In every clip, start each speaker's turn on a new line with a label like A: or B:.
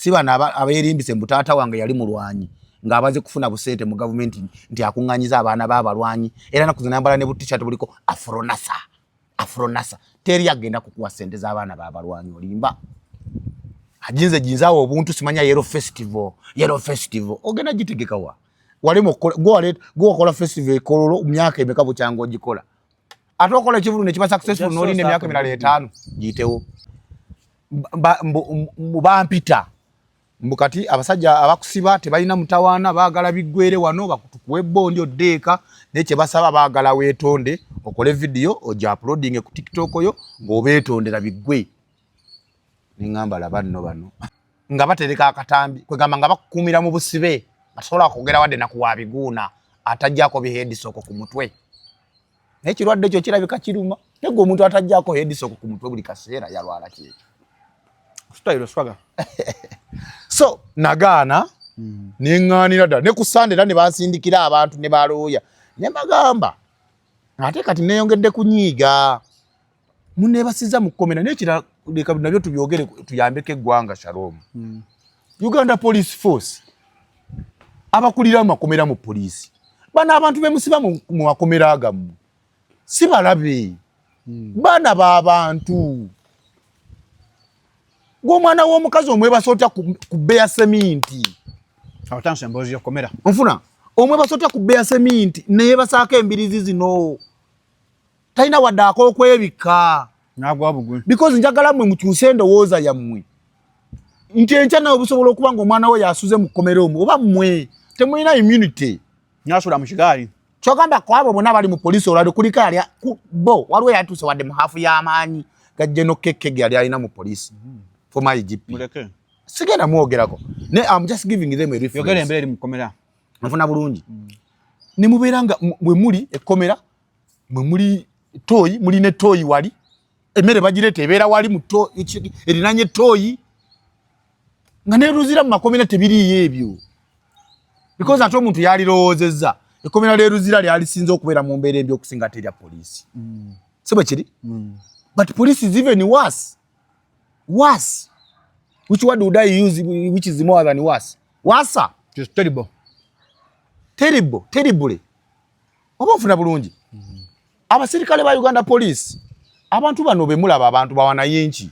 A: sibana abayerimbise mbutata wange yali mulwanyi ng'abaze kufuna busente mu government nti akunganyiza abaana b'abalwanyi era nakuzanambala ne butisha tuliko afronasa teri agenda kukuwa sente z'abaana b'abalwanyi olimba jinza obuntu simanya yellow festival ogenda gitegeka wa walimo go kola festival kololo myaka emeka bucyango ogikola atokola kivulu ne kiba successful no line myaka 5 gitewo mubampita mbukati abasajja abakusiba tebalina mutawana baagala bigwere wano bakutukuwe bondi odeka neche basaba baagala wetonde okole video oja uploading ku TikTok yo ng'obetondera bigwe ningamba labano nga batereka akatambi kwegamba nga bakukumira mu busibe basobola kugera wadde na kuwabiguna atajjako bihedisoko ku mutwe n'ekirwadde kyo kirabika kiruma nego omuntu atajjako hedisoko ku mutwe buli kaseera yalwala kyekyo style swaga so nagana ninganira da ne kusande ne basindikira abantu ne baloya ne bagamba ate kati neyongedde kunyiga munne basiza mukomena nekira leka nabyo tubyogere tuyambeke gwanga Shalom Uganda Police Force abakulira makomera mu police bana abantu bemusiba mu makomera agamu sibalabe bana babantu gomwana w'omukazi omwe basota kubeya seminti abatanse mbozi yokomera onfuna omwe basota kubeya seminti naye basaka embirizi zino taina wadako okwebika nagwa bugwe because njagala mwe mukyusendo woza yammwe ntencha na obusobola okubanga omwana we yasuze mu komera omwe oba mmwe temuyina immunity nyasula mu kigali kyogamba kwabo bonna bali mu police olado kulika yali bo waliwo yatuse wadde mu hafu y'amaanyi gajje no keke yali alina mu police for my GP muleke sigenda muogerako ne I'm just giving them a reference yogere mbere mu komera mfuna bulungi ni muberanga mwe muli ekomera mwe muli toyi muli ne toyi wali emere bagirete ebera wali mu to erinanye toyi nga ne ruzira mu makomera tebiri yebyo because ato omuntu yali lowozeza ekomera le ruzira lyali sinzo okubera mu mbere embi okusinga terya police sebo kiri but police is even worse which word would I use which is more than worse just terrible oba mfuna bulungi abasirikale ba Uganda Police abantu bano be mulaba abantu bawana yenchi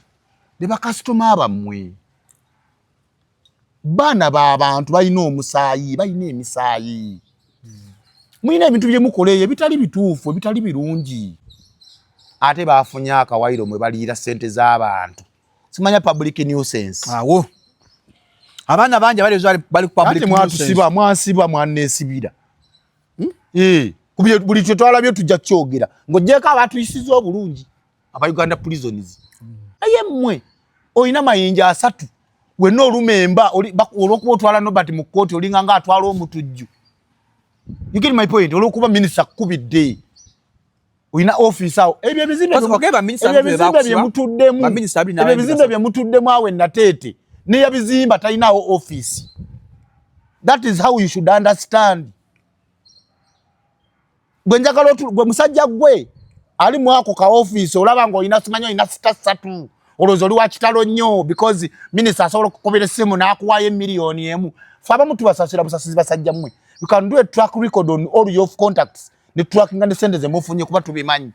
A: be ba customer abamwe bana ba abantu bayina omusayi bayina emisayi mwina ebintu bye mukoleye bitali bituufu bitali birungi ate bafunya akawairo mwe balira sente z'abantu simanya public nuisance awo abana banje bali public nuisance mwasiba mwanesibira kubye buli twala byo tujja kyogera ngojeka abantu isizo obulungi aba Uganda prisons ayemwe oyina mayinja 3 we no lumemba olwokuba twala nobati mu court olinga nga atwala omutujju you get my point olwokuba minister kubidde oyina office awo ebyo bizimbe okeba minister bye mutuddemu ebyo bizimbe bye mutuddemu awe natete ne yabizimba talinawo office that is how you should understand gwenjagalo gwe musajja gwe ali mwako ka office olaba ngo ina simanyo ina sita olozo liwa kitalo nnyo because minister asobola kukobera simu nakuwaye milioni emu faba mutu basasira busasizi basajja mmwe you can do a track record on all your contacts ne tracking and send them ofunye kuba tubimanyi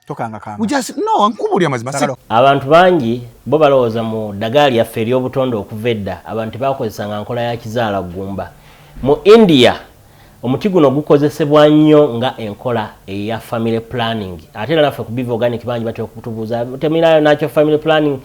A: tokanga kanga just no nkubuli amazima
B: abantu bangi bo balowooza mu dagali ya feri obutondo okuvedda abantu bakozesanga nkola ya kizaala gumba mu India omuti guno gukozesebwa nnyo nga enkola eya family planning ate naffe ku Biva Organic bangi batyo kutubuza teminayo nacho family planning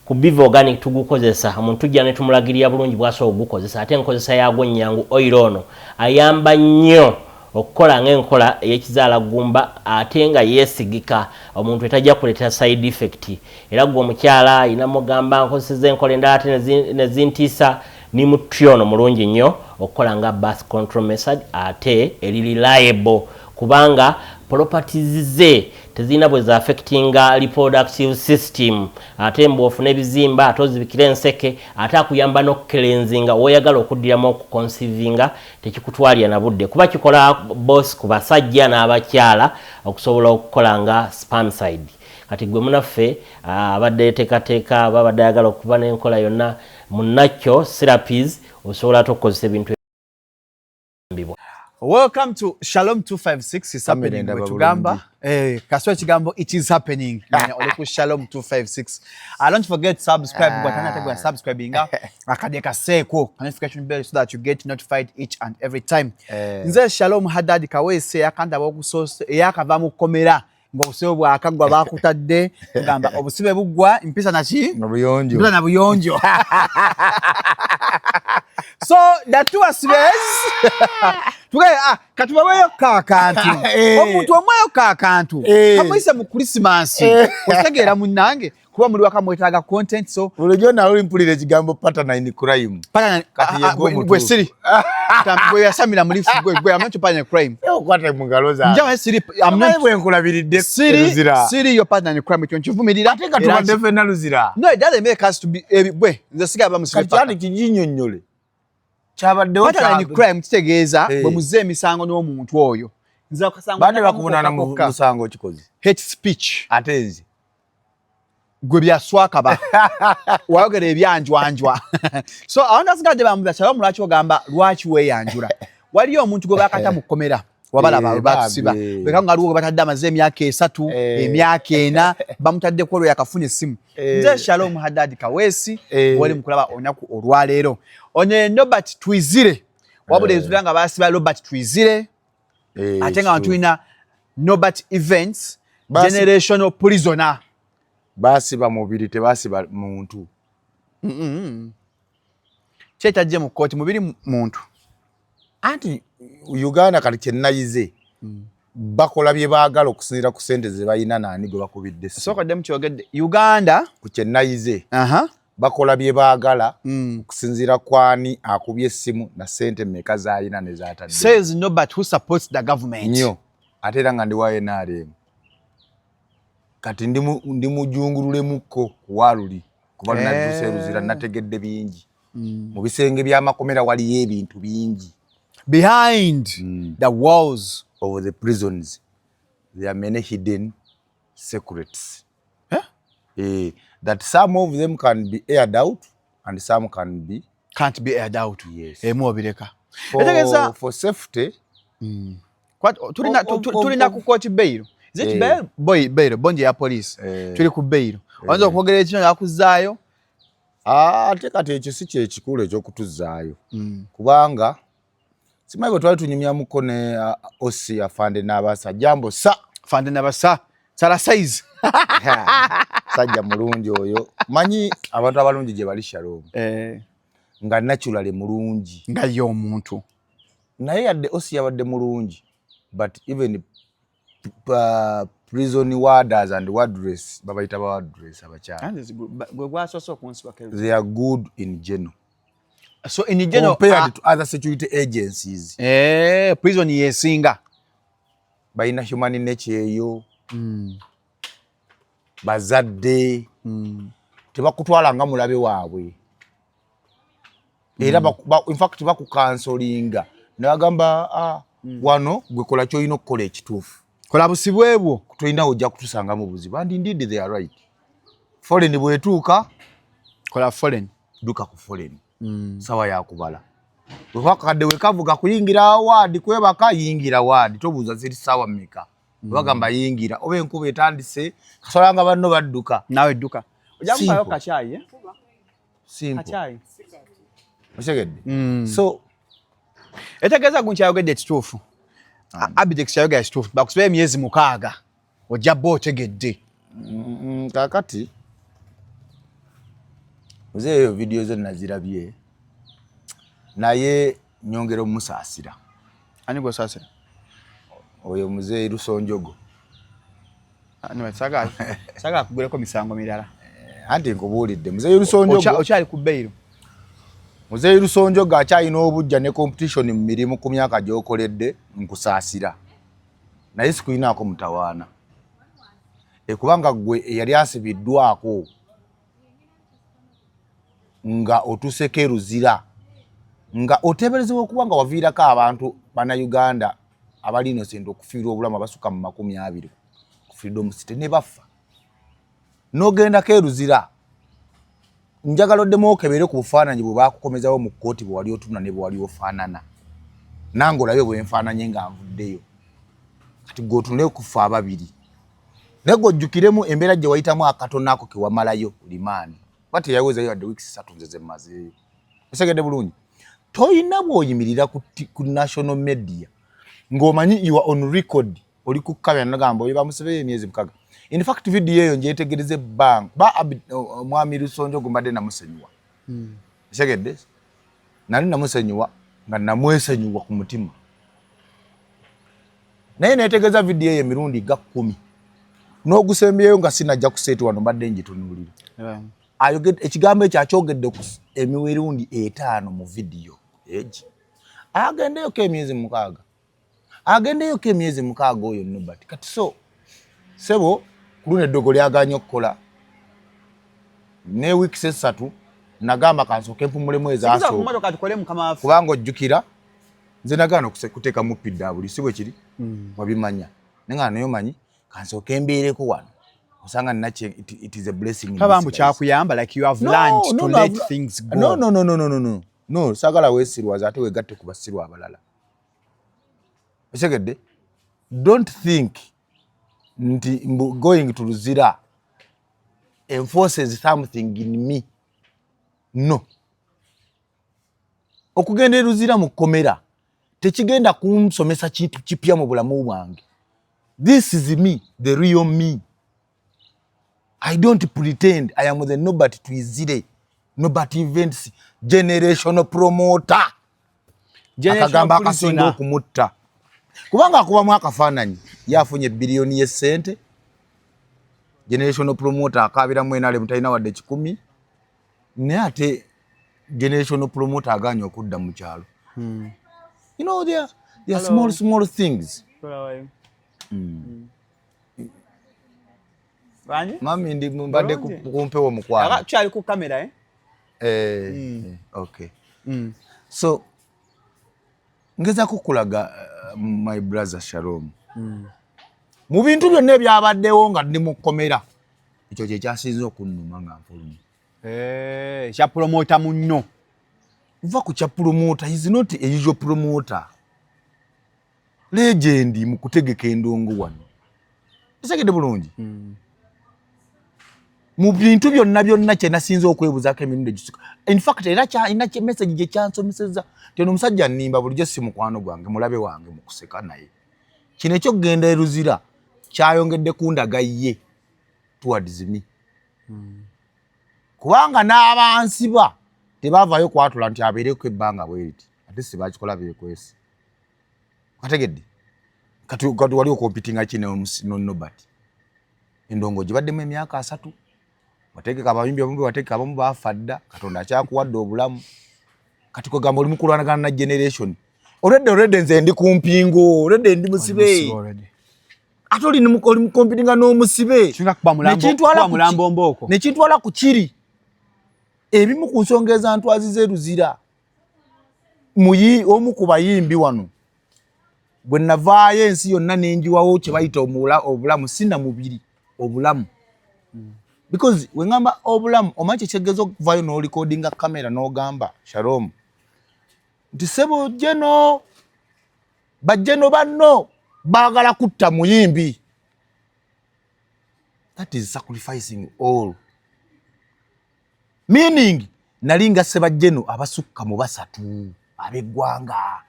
B: ku Biva Organic tugukozesa omuntu jja ne tumulagirira bulungi bwaso ogukozesa ate enkozesa yagwo nnyangu oil ono ayamba nnyo okukola ng'enkola ey'ekizaala gumba ate nga yeesigika omuntu etajja kuleeta side effect era gwe omukyala ayina mugamba nkozeseza enkola endala ate nezintiisa ni mutyono mulungi nnyo okukola nga birth control method ate eri reliable kubanga properties ze tezina bwe za affecting reproductive system ate mbofu nebizimba atozibikira enseke ate akuyamba n'okukelenzinga oyagala okuddiramu okuconcevinga tekikutwalya na budde kuba kikola boss ku basajja n'abakyala okusobola okukola nga spermicide kati gwe munaffe abadde teekateeka babadde ayagala okuba n'enkola yonna munakyo therapies osobola tokozesa ebintu ebibwa.
A: Welcome to Shalom 256. It's happening with Tugamba. Kaswa Chigambo, it is happening. Oleku Shalom 256. Don't forget subscribe. But subscribing. Akadeka seko notification bell so that you get notified each and every time. Nze Shalom Haddad Kawese yakanda bokusoso yakava mu komera ng'obusibe bwakagwa bakutadde ngamba obusibe bugwa mpisa na buyonjo. So that two aspects katubaweyo kakantu omuntu omweyo kakantu kamuyise mu Christmas otegeera munnange kuba muri wakamwetaaga content so
C: bulijjo nawe olimpulira ekigambo pattern in crime
A: kati yego gwe siri tambwe yasamira muri gwe amancho pattern in crime
C: okwata mu ngalo za
A: njawe siri amna
C: bwe nkulabiridde
A: siri yo pattern in crime kyo nkivumirira
C: ate katuba defend luzira
A: no it doesn't make us to be bwe nze siga ba musiri
C: kati kijinnyonnyole
A: pattern in crime kitegeeza bwe muze emisango n'omuntu oyo nza kasanga
C: bande bakubonana mu musango kikozi
A: hate speech
C: atenzi
A: gwe byaswaka ba wayogera ebyanjwanjwa so awandasigadde bamuza Shalom lwaki ogamba lwaki weeyanjula waliyo omuntu gwe bakata mu komera wabalaba batusiba beka nga luwo batadde amaze emyaka 3 emyaka 4 bamutadde ko lwo yakafuna essimu nze Shalom Haddad Kawesi wali mukulaba onaku olwaleero onye Robert Twizire wabule ezulanga basiba Robert Twizire ate nga tulina Robert Events generational prisoner
C: basiba mubiri tebasiba muntu
A: kyetaje mu kooti mubiri muntu
C: anti Uganda kali kyenayize bakola bye baagala okusinzira ku sente ze bayina nani gwe bakubidde
A: soko dem kyogedde Uganda
C: ku kyenayize bakola bye baagala okusinzira kwani akubye essimu na sente mmeka zayina ne zatadde
A: says nobody who supports the government
C: nyo ate era nga ndi wa NRM kati ndi mujungulule mukko kuwaluli kuba naduse ruzira nategedde bingi mu bisenge by'amakomera waliyo ebintu bingi
A: behind the walls
C: of the prisons there are many hidden secrets that some of them can be aired out and some can't be aired out.
A: Yes. Mwobireka
C: for safety
A: tulina ku court bail is it bail bonje ya police tuli ku bail wanza okwogera ekino yakuzaayo
C: ate kati ekyo si kye kikulu ekyokutuzaayo kubanga simaye bwe twali tunyumya muko ne osi afande n'abasa jambo sa
A: fande n'abasa sala size
C: sajja mulungi oyo manyi abantu abalungi gye bali Shalom nga naturally mulungi
A: nga yo omuntu
C: naye yadde osi yabadde mulungi but even prison warders and wardress babayita ba wardress abakyala
A: gwe gwasoso kunsiba
C: they are good in general.
A: So in general
C: compared to other security agencies
A: prison yesinga
C: bayina human nature eyo bazadde tebakutwala nga mulabe waabwe era in fact bakukansolinga nabagamba wano gwe kola kyolina okukola ekituufu
A: kola busibwe bwo
C: tulina ojja kutusanga mu buzibu and indeed they are right. Foreign bwetuuka
A: kola foreign
C: duka ku foreign sawa ya kubala wakadde wekavuga kuyingira ward kwebaka yingira ward tobuza ziri sawa mmeka bagamba yingira obe enkuba etandise kasolanga banno badduka
A: nawe dduka ojamukayo kachayi
C: simple
A: kachayi
C: osegedde so
A: etegeza gunkyayogedde ekituufu Abidex kyayogedde ekituufu bakusiba emyezi 6 ojja bo otegedde
C: kakati uzeyo video zo nazirabye naye nyongera omusaasira
A: ani go saasira
C: oyo muzeyi Lusonjogo
A: ani saga kuguleko misango mirala
C: anti nkubuulidde muzeyi Lusonjogo
A: okyali ku bail
C: muzeyi Lusonjogo akyalina obujja ne competition mu mirimu ku myaka gy'okoledde nkusaasira naye sikuyinaako mutawaana ekubanga gwe eyali asibiddwako nga otuseke ruzira nga oteberezebwa okuba nga waviirako abantu bana Uganda abali innocent okufiirwa obulamu abasuka mu 20 ku freedom city ne bafa n'ogenda keruzira njagala oddemu okebere ku bufaananyi bwe baakukomezawo mu kkooti bwe wali otunula ne bwe wali ofaanana nange olabe bwe nfaananye nga nvuddeyo kati gwe otunule kufa ababiri naye gwe ojjukiremu embeera gye wayitamu akatono ako ke wamalayo limaani kuba teyawezayo wadde wiiki 3 nze ze mmazeeyo osegedde bulungi toyina bw'oyimirira ku national media ng'omanyi you are on record oli ku kamera nagamba oyo bamusibeyo emyezi 6 in fact video eyo njetegereze ebbanga omwami Lusonjo gumbadde namusenyuwa osegedde nali namusenyuwa nga namwesenyuwa ku mutima naye netegeeza video eyo emirundi ga 10 n'ogusembyeyo nga sinajja kuseetu wano mbadde njitunuulira ekigambo ekyo akyogedde ku emirundi 5 mu video egi agendeyoko emyezi 6 agendeyoko emyezi 6 oyo Nobert kati so sebo kuluna eddogo lyaganye okukola ne wiiki 3 nagamba kansooke mpumulemu ezasooka kubanga ojjukira nze nagaana okuteeka mupidde buli si bwe kiri wabimanya nenga nayo manyi kansooke mbeereko wano osanga nnache it is a blessing
A: kabambu kyakuyamba like you have learned to let things go
C: no sagala weesirwaza ate wegatte ku basirwa abalala osegedde don't think nti going to Luzira enforces something in me no okugenda Luzira mu komera tekigenda kunsomesa kintu kipya mu bulamu bwange this is me the real me I don't pretend I am the Nobert Twizire Nobert Events generational promoter akagamba akasinga okumutta kubanga akubamu akafaananyi yafunye biliyoni y'essente generational promoter akabiramu enale mutalina wadde 10 naye ate generational promoter aganye okudda mu kyalo you know there are small things mami ndi mbadde kumpewo mukwana
A: kyali ku kamera
C: okay so ngeza kukulaga my brother Shalom mu bintu byonna ebyabaddewo nga ndi mu kkomera ekyo kye kyasinze okunnuma nga nfulumye
A: kya promota munno
C: nva ku kya promoter is not a usual promoter legend mu kutegeka endongo wano esegedde bulungi mu bintu byonna kye nasinze okwebuzaako emirundi egisuka in fact era ina kye message gye kyansomeseza teno omusajja nnimba bulijjo si mukwano gwange mulabe wange mu kuseka naye kino ekyokugenda Luzira kyayongedde kundaga ye towards me kubanga n'abansiba tebavaayo kwatula nti abeereko ebbanga bweriti ate si bakikola beekwesi kategedde kati wali okompitinga kino Nobert endongo gibaddemu emyaka 3 wategeka abayimbi abamu wategeka abamu baafadda Katonda akyakuwadde obulamu kati kwegamba oli mukulwanagana na generation already nze ndi kumpingo already ndi musibe ate oli mukompitinga n'omusibe nekintwala ku kiri ebimu ku nsonga ezantwaziza Luzira omu ku bayimbi wano bwe navaayo ensi yonna nenjiwawo kye bayita obulamu sina mubiri obulamu because wengamba obulamu omanyi kyekigezo okuvaayo n'olikodinga kamera n'ogamba Shalom nti sebo jeno bajeno banno baagala kutta muyimbi that is sacrificing all meaning nalinga sebajeno abasukka mu 3 abeggwanga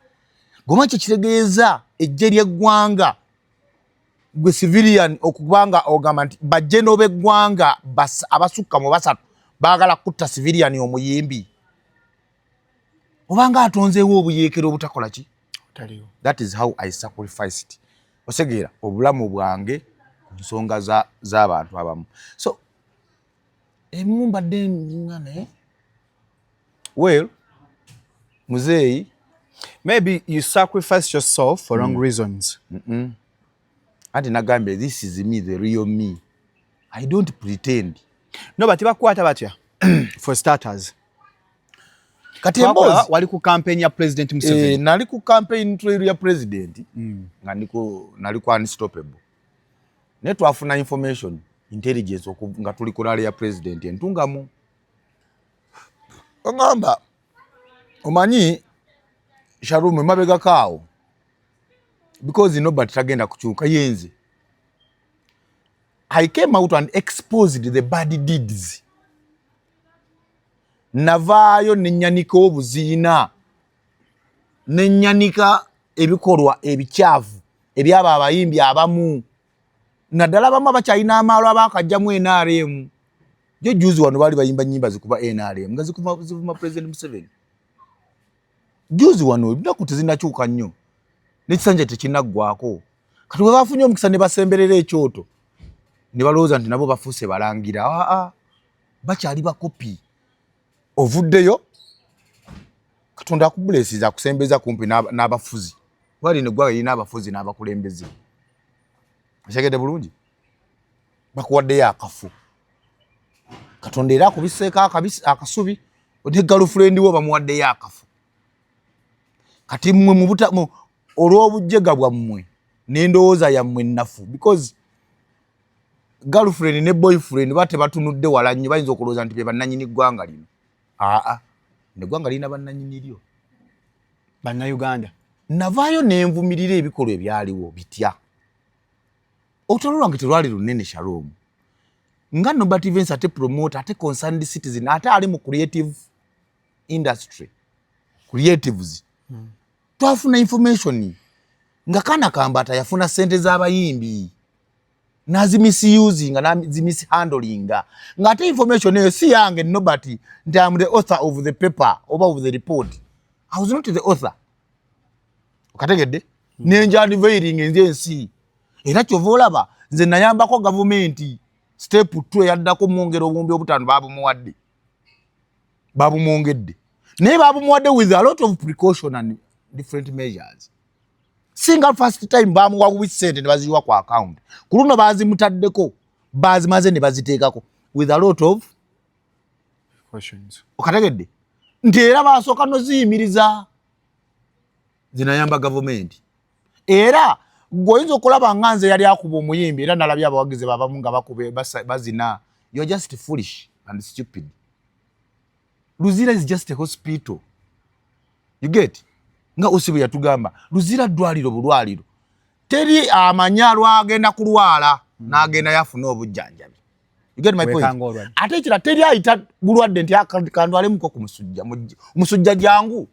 C: goma kitegeeza ejje ly'eggwanga gwe civilian okubanga ogamba nti bajeno beggwanga abasukka mu 3 baagala kutta civilian omuyimbi obanga atonzeewo obuyeekero obutakola ki taliyo that is how I sacrificed osegeera obulamu bwange ku nsonga z'abantu abamu so emumbadde ngane well muzeeyi
A: maybe you sacrifice yourself for wrong reasons
C: ati nagambe this is me the real me I don't pretend
A: no but bakwata batya for starters
C: kati embozi
A: wali ku campaign ya President Museveni
C: nali ku campaign trail ya president nga nali ku unstoppable ne twafuna information intelligence nga tuli ku rally ya president entungamu Ngamba omanyi Sharumu mabega kao because nobody tagenda kuchuka yenze. I came out and exposed the bad deeds. Navayo nenyanika obuziina. Nenyanika ebikolwa ebikyavu ebyaba abayimbi abamu. Naddala bamu abakyalina amaalo abakajjamu NRM. Jo juzi wano bali bayimba nyimba zikuba NRM nga zikuvuma President Museveni. Juzi wano binaku tezinakyuka nnyo. N'ekisanja tekinaggwako. Kati bwe bafunye omukisa ne basemberera ekyoto. Ne balowooza nti nabo bafuuse balangira. Bakyali bakopi. Ovuddeyo Katonda akublesiza akusembeza kumpi n'abafuzi. Wali ne gwa yina abafuzi n'abakulembeze. Ashagede bulungi. Bakuwaddeyo akafu. Katonda era akubiseeko akasubi. Odi girlfriend wo bamuwaddeyo akafu. Kati mmwe mu olw'obujjega bwammwe n'endowooza yammwe nnafu because girlfriend ne boyfriend bate batunudde wala nnyo bayinza okulowooza nti be bannannyini ggwanga lino. Neggwanga lirina bannannyini lyo.
A: Bannayuganda.
C: Navaayo n'envumirira ebikolwa ebyaliwo bitya. Olutalo lwange terwali lunene Shalom. Nga Norbert Evans ate promoter ate concerned citizen ate ali mu creative industry. Creatives. Twafuna information nga kana kambata yafuna sente z'abayimbi. Nazimisuse nga nazimishandling nga ate information eyo si yange Norbert nti I'm the author of the paper over of the report. I was not the author. Okategedde nenja unveiling ensi era kyova olaba nze nayambako government step 2 yaddako mwongero obumbi obutano babumwongedde naye babumuwadde with a lot of precaution and different measures. Single first time bamuwa wisente ne baziwa kwa account. Kuluno bazimutaddeko bazimaze ne baziteekako with a lot of
A: questions.
C: Okategedde nti era basooka no ziyimiriza zinayamba government. Era goyinza okulaba nganze yali akuba omuyimbi era nalabya abawagize babamu nga bakube bazina. You're just foolish and stupid. Luzira is just a hospital. You get? Nga osibu yatugamba luzira ddwaliro bulwaliro teri amanya lwagenda kulwala n'agenda yafuna obujjanjabi. You get my point? Ate kira teri ayita bulwadde nti akandwale muko ku musujja jangu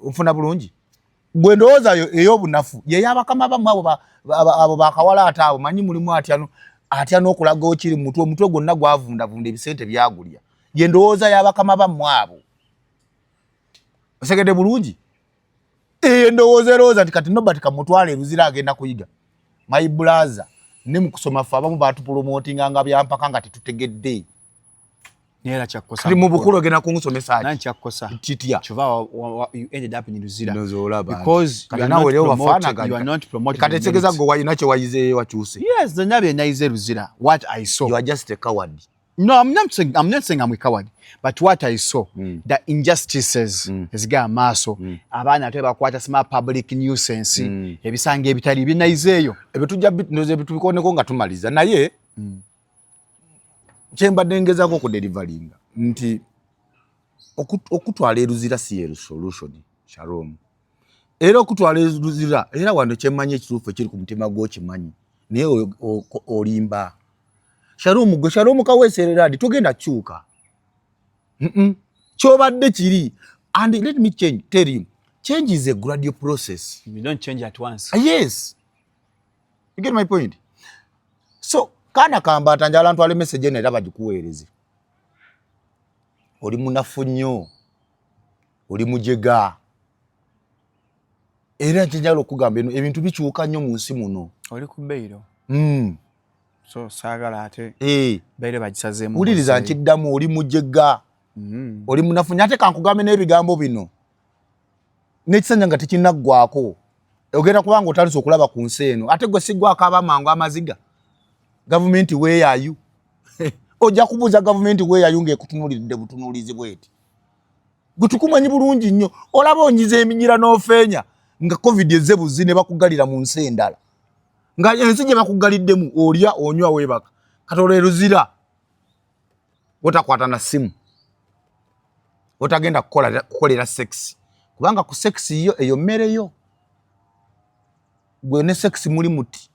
C: ofuna bulungi gwe ndowooza ey'obunafu ye yabakama bamu abo bakawala ate abo manyi mulimu atya n'okulaga okiri mutwe gwonna gwavundavunda ebisente byagulya ye ndowooza yabakama bamu abo. Osegede bulungi ndowooza nti kati Norbert kamutwale Luzira agenda kuyiga. My brother ne mu kusoma fa abamu batupromotinga nga byampaka nga tetutegedde
A: Niera chakosa.
C: Kali mu bukulu agenda kunsomesa
A: nani chakosa
C: titya
A: chuva you ended up in Luzira
C: because you are not promoting kati tegeza go wayina kye wayize wakyuse.
A: Yes, the nabe naize Luzira what I saw.
C: You are just a coward.
A: No, I'm not saying I'm a coward, but what I saw, the injustices, eziga maso, abana ate bakwata sima public nuisance, ebisanga ebitali binaizeyo.
C: Ebitujja noze bitubikoneko nga tumaliza naye chemba dengezako ku delivering nti okutwala Luzira si solution Shalom. Era okutwala Luzira era wando kyemanye ekituufu ekiri ku mutima gwo kimanyi naye olimba Shalom kaweserera ndi tugenda kyuka. Kyobadde kiri and let me tell you change is a gradual process.
A: You don't change at once.
C: Yes. You get my point? So kana kambata njala ntwale message ne laba gikuweereze. Oli munafu nnyo. Oli mujega. Era njalo kugamba ebintu bikyuka nnyo mu nsi muno.
A: Oli ku beiro. So sagala ate beire bagisazeemu.
C: Uliriza nkiddamu oli mujega. Oli munafu nnyo ate kankugambe n'ebigambo bino. N'ekisanja nga tekinaggwako. Ogenda kubanga otandise okulaba ku nsi eno. Ate gwe siggwako abamangu amaziga. Government where are you? Ojja kubuuza government where are you ng'ekutunuulidde butunuulizi bweti. Gwe tukumanyi bulungi nnyo. Olaba onyiza eminyira n'ofeenya nga COVID ezzebuzi ne bakugalira mu nsi endala. Nga ensi gye bakugaliddemu olya onywa weebaka. Kati olwo Luzira wotakwata na simu. otagenda kukolera sex kubanga ku sex eyo mmere yo gwe ne sex muli muti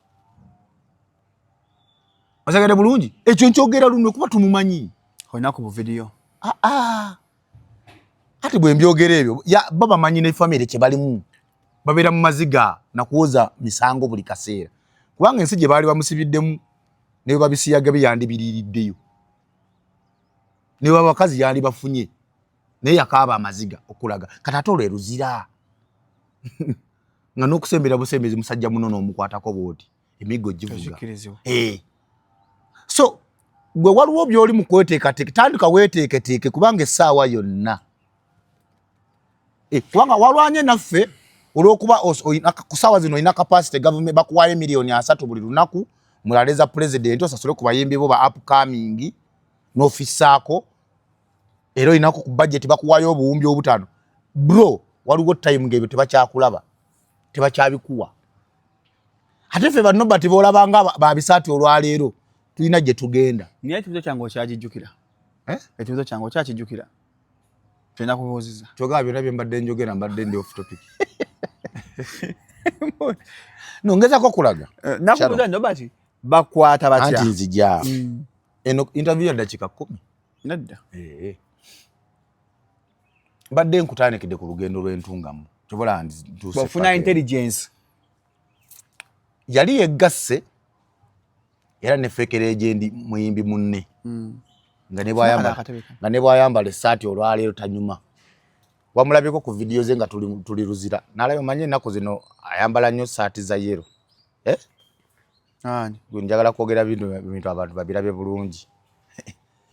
C: osagede bulungi ekyo nkyogera lunwe kuba tumumanyi
A: olina ku video
C: ati bwe mbyogera ebyo ya baba manyi ne family kye balimu babeera mu maziga na kuwoza misango buli kaseera kubanga ensi gye baali bamusibiddemu ne babisiyaga biyandi biririddeyo ne babakazi yali bafunye naye yakaaba amaziga okulaga katatole ruzira nga n'okusembera busembezi musajja munono omukwatako bwoti emigo givuga so gwe waliwo byoli mu kweteekateeka tandika weeteeketeeke kubanga essaawa yonna kubanga walwanye naffe olw'okuba ku ssaawa zino olina capacity government bakuwaayo miliyoni 3 buli lunaku mulaleza president osasule ku bayimbi bo ba upcoming n'ofissaako era olinaku ku budget bakuwaayo obuwumbi 5 bro waliwo time ng'ebyo tebakyakulaba tebakyabikuwa ate ffe bannobati boolabanga babisaati olwaleero tulina gye tugenda
A: naye ekibuzo kyange okyakijjukira ekibuzo kyange okyakijjukira tulina kubuuziza
C: kyogaba byonna bye mbadde njogera mbadde ndi off topic nongezako okulaga
A: nakubuuza nobati bakwata batya
C: anti nzija eno interview ya dakiika 10
A: nedda
C: mbadde nkutandikidde ku lugendo lw'entungamu kyobola
A: bafuna intelligence
C: yali yeggasse era nefekera ejendi muyimbi munne nga ne bwayambala essaati olwaleero tanyuma wamulabyeko ku video ze nga tuli ruzira nalayo manye ennaku zino ayambala nnyo saati za yero njagala kwogera bintu abantu babirabye bulungi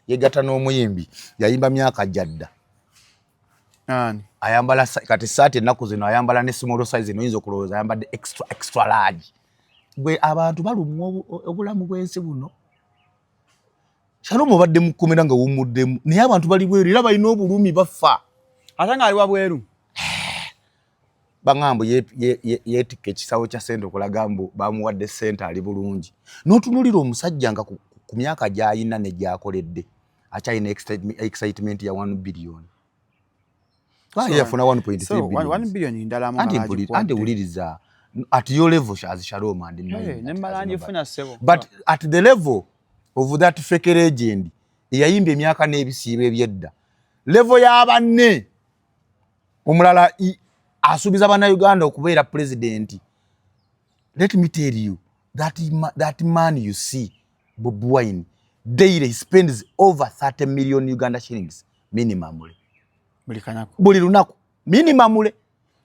C: yegatta n'omuyimbi yayimba myaka jadda ayambala kati saati ennaku zino ayambala ne small size noyinza okulowooza ayambadde extra large gwe abantu balumwa obulamu bw'ensi buno kyalo mubadde mukomera nga wumuddemu naye abantu bali bweru era balina obulumi bafa
A: ate nga aliwa bweru
C: baŋŋambo yeetikka ekisawo kya sente okulaga mbu bamuwadde sente ali bulungi n'otunulira omusajja nga ku myaka gy'ayina ne gyakoledde akyalina excitement ya 1 billion yafuna 1.3 billion anti wuliriza at your level as Shalom and but at the level of that fake legend yayimba emyaka n'ebisiibo ebyedda level y'abanne omulala asubiza bannayuganda okubeera president. Let me tell you that man you see Bobi Wine daily spends over 30 million Uganda shillings minimum buli lunaku minimum.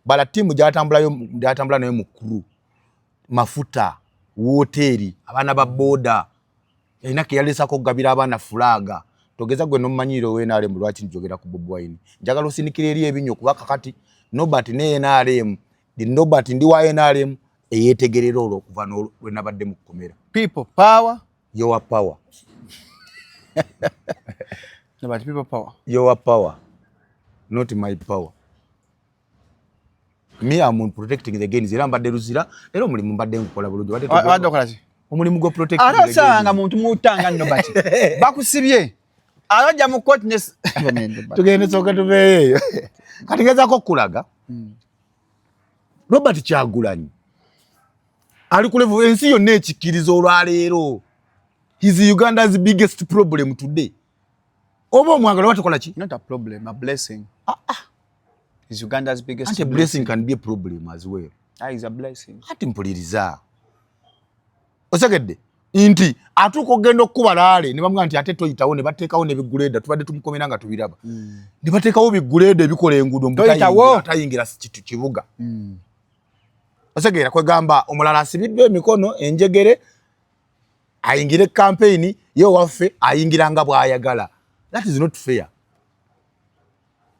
C: Bala timu gyatambula nayo mukuru mafuta woteri abana ba boda inake yalesako gabira abana fulaga togeza gwe nomanyiro we nale mu lwachi njogera ku Bobi Wine njagala osinikire eri ebinyo kubaka kati nobati ne NRM di nobati ndi wa NRM eyetegerera olwo kuva no we nabadde mukomera
A: people power
C: your power
A: nobati people power
C: your power not my power. Me am protecting the gains era mbadde ruzira era omulimu mbadde nkola bulungi
A: wadde okolazi
C: omulimu go protecting the gains
A: arasanga muntu mutanga nobati bakusibye abaja mu court ne
C: tugende soka tubeeyo kati ngeza ko kulaga Robert Kyagulanyi ali ku level ensi yonna ekikirizo olwaleero is Uganda's biggest problem today. Oba omwagala watakola ki?
A: Not a problem, a blessing. Is Uganda's biggest
C: and a blessing can be a problem as well.
A: Is a blessing.
C: Ati mpuliriza. Osegedde inti atuko gendo kubalale ne bamwa nti ate toyitawo ne bateekawo ne biguleda tubadde tumukomera nga tubiraba. Ne bateekawo biguleda ebikola engudo
A: mutayi
C: atayingira kitu kibuga. Osegera kwegamba omulala asibidde emikono enjegere ayingire campaign yo waffe ayingira nga bwayagala. That is not fair.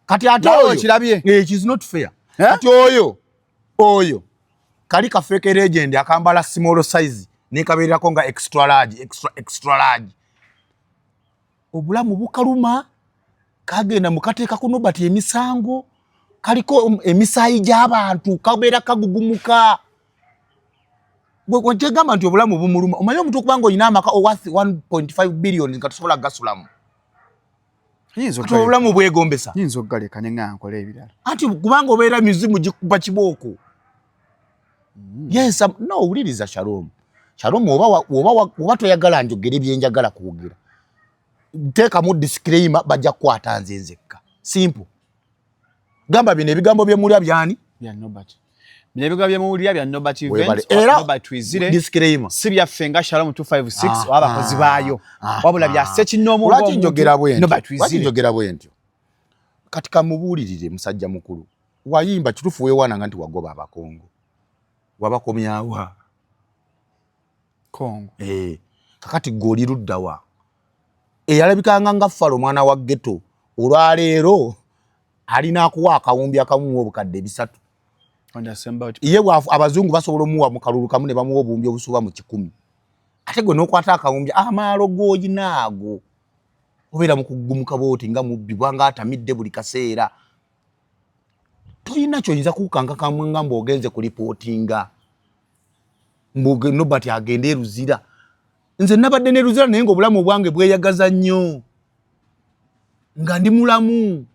C: Kati atoyo
A: kirabye
C: it is not fair. Kati oyo kali ka fake legend akambala small size ne kabirira ko nga extra large obulamu bukaluma kagenda mukateeka kuno bati emisango kaliko emisayi gy'abantu kabera kagugumuka gwe njegamba nti obulamu bumuluma omanyi omuntu okubanga oyina amaka worth 1.5 billion nga tusobola gasulamu obulamu bwegombesa
A: nyinza okugaleka ne nga nkola ebirala
C: anti kubanga obeera mizimu gikuba kibooko. Yes, no, uliriza Shalom oba toyagala njogere byenjagala kwogera teeka mu disclaimer bajja kukwata nze nzekka simple. Gamba bino ebigambo bye mulya byani
A: bya Nobert. Bino ebigambo bye mulya bya Nobert event
C: Nobert
A: wizire
C: disclaimer
A: si byaffe nga Shalom 256 abakozi baayo wabula bya sekinoomu
C: lwaki njogera bwentyo katika mubuulirire musajja mukulu wayimba kitufu weewaananga nti wagoba abakongo wabakomyawa
A: Kongo
C: kakati goli luddawa eyalabikanga nga Falo mwana wa ghetto olwaleero alina akuwa akawumbi akamuwa obukadde 3 iye abazungu basobola omuwa mu kalulu kamu ne bamuwa obumbi obusuba mu 100 ate gwe n'okwata akawumbi amaalo googi naago obeera mu kugumuka booti nga mubbi bwanga atamidde buli kaseera toyina kyoyinza kukanga kamwe nga mb'ogenze ku ripootinga Nobert agende eruzira. Nze nabadde ne ruzira naye ng'obulamu bwange bweyagaza nnyo nga ndi mulamu.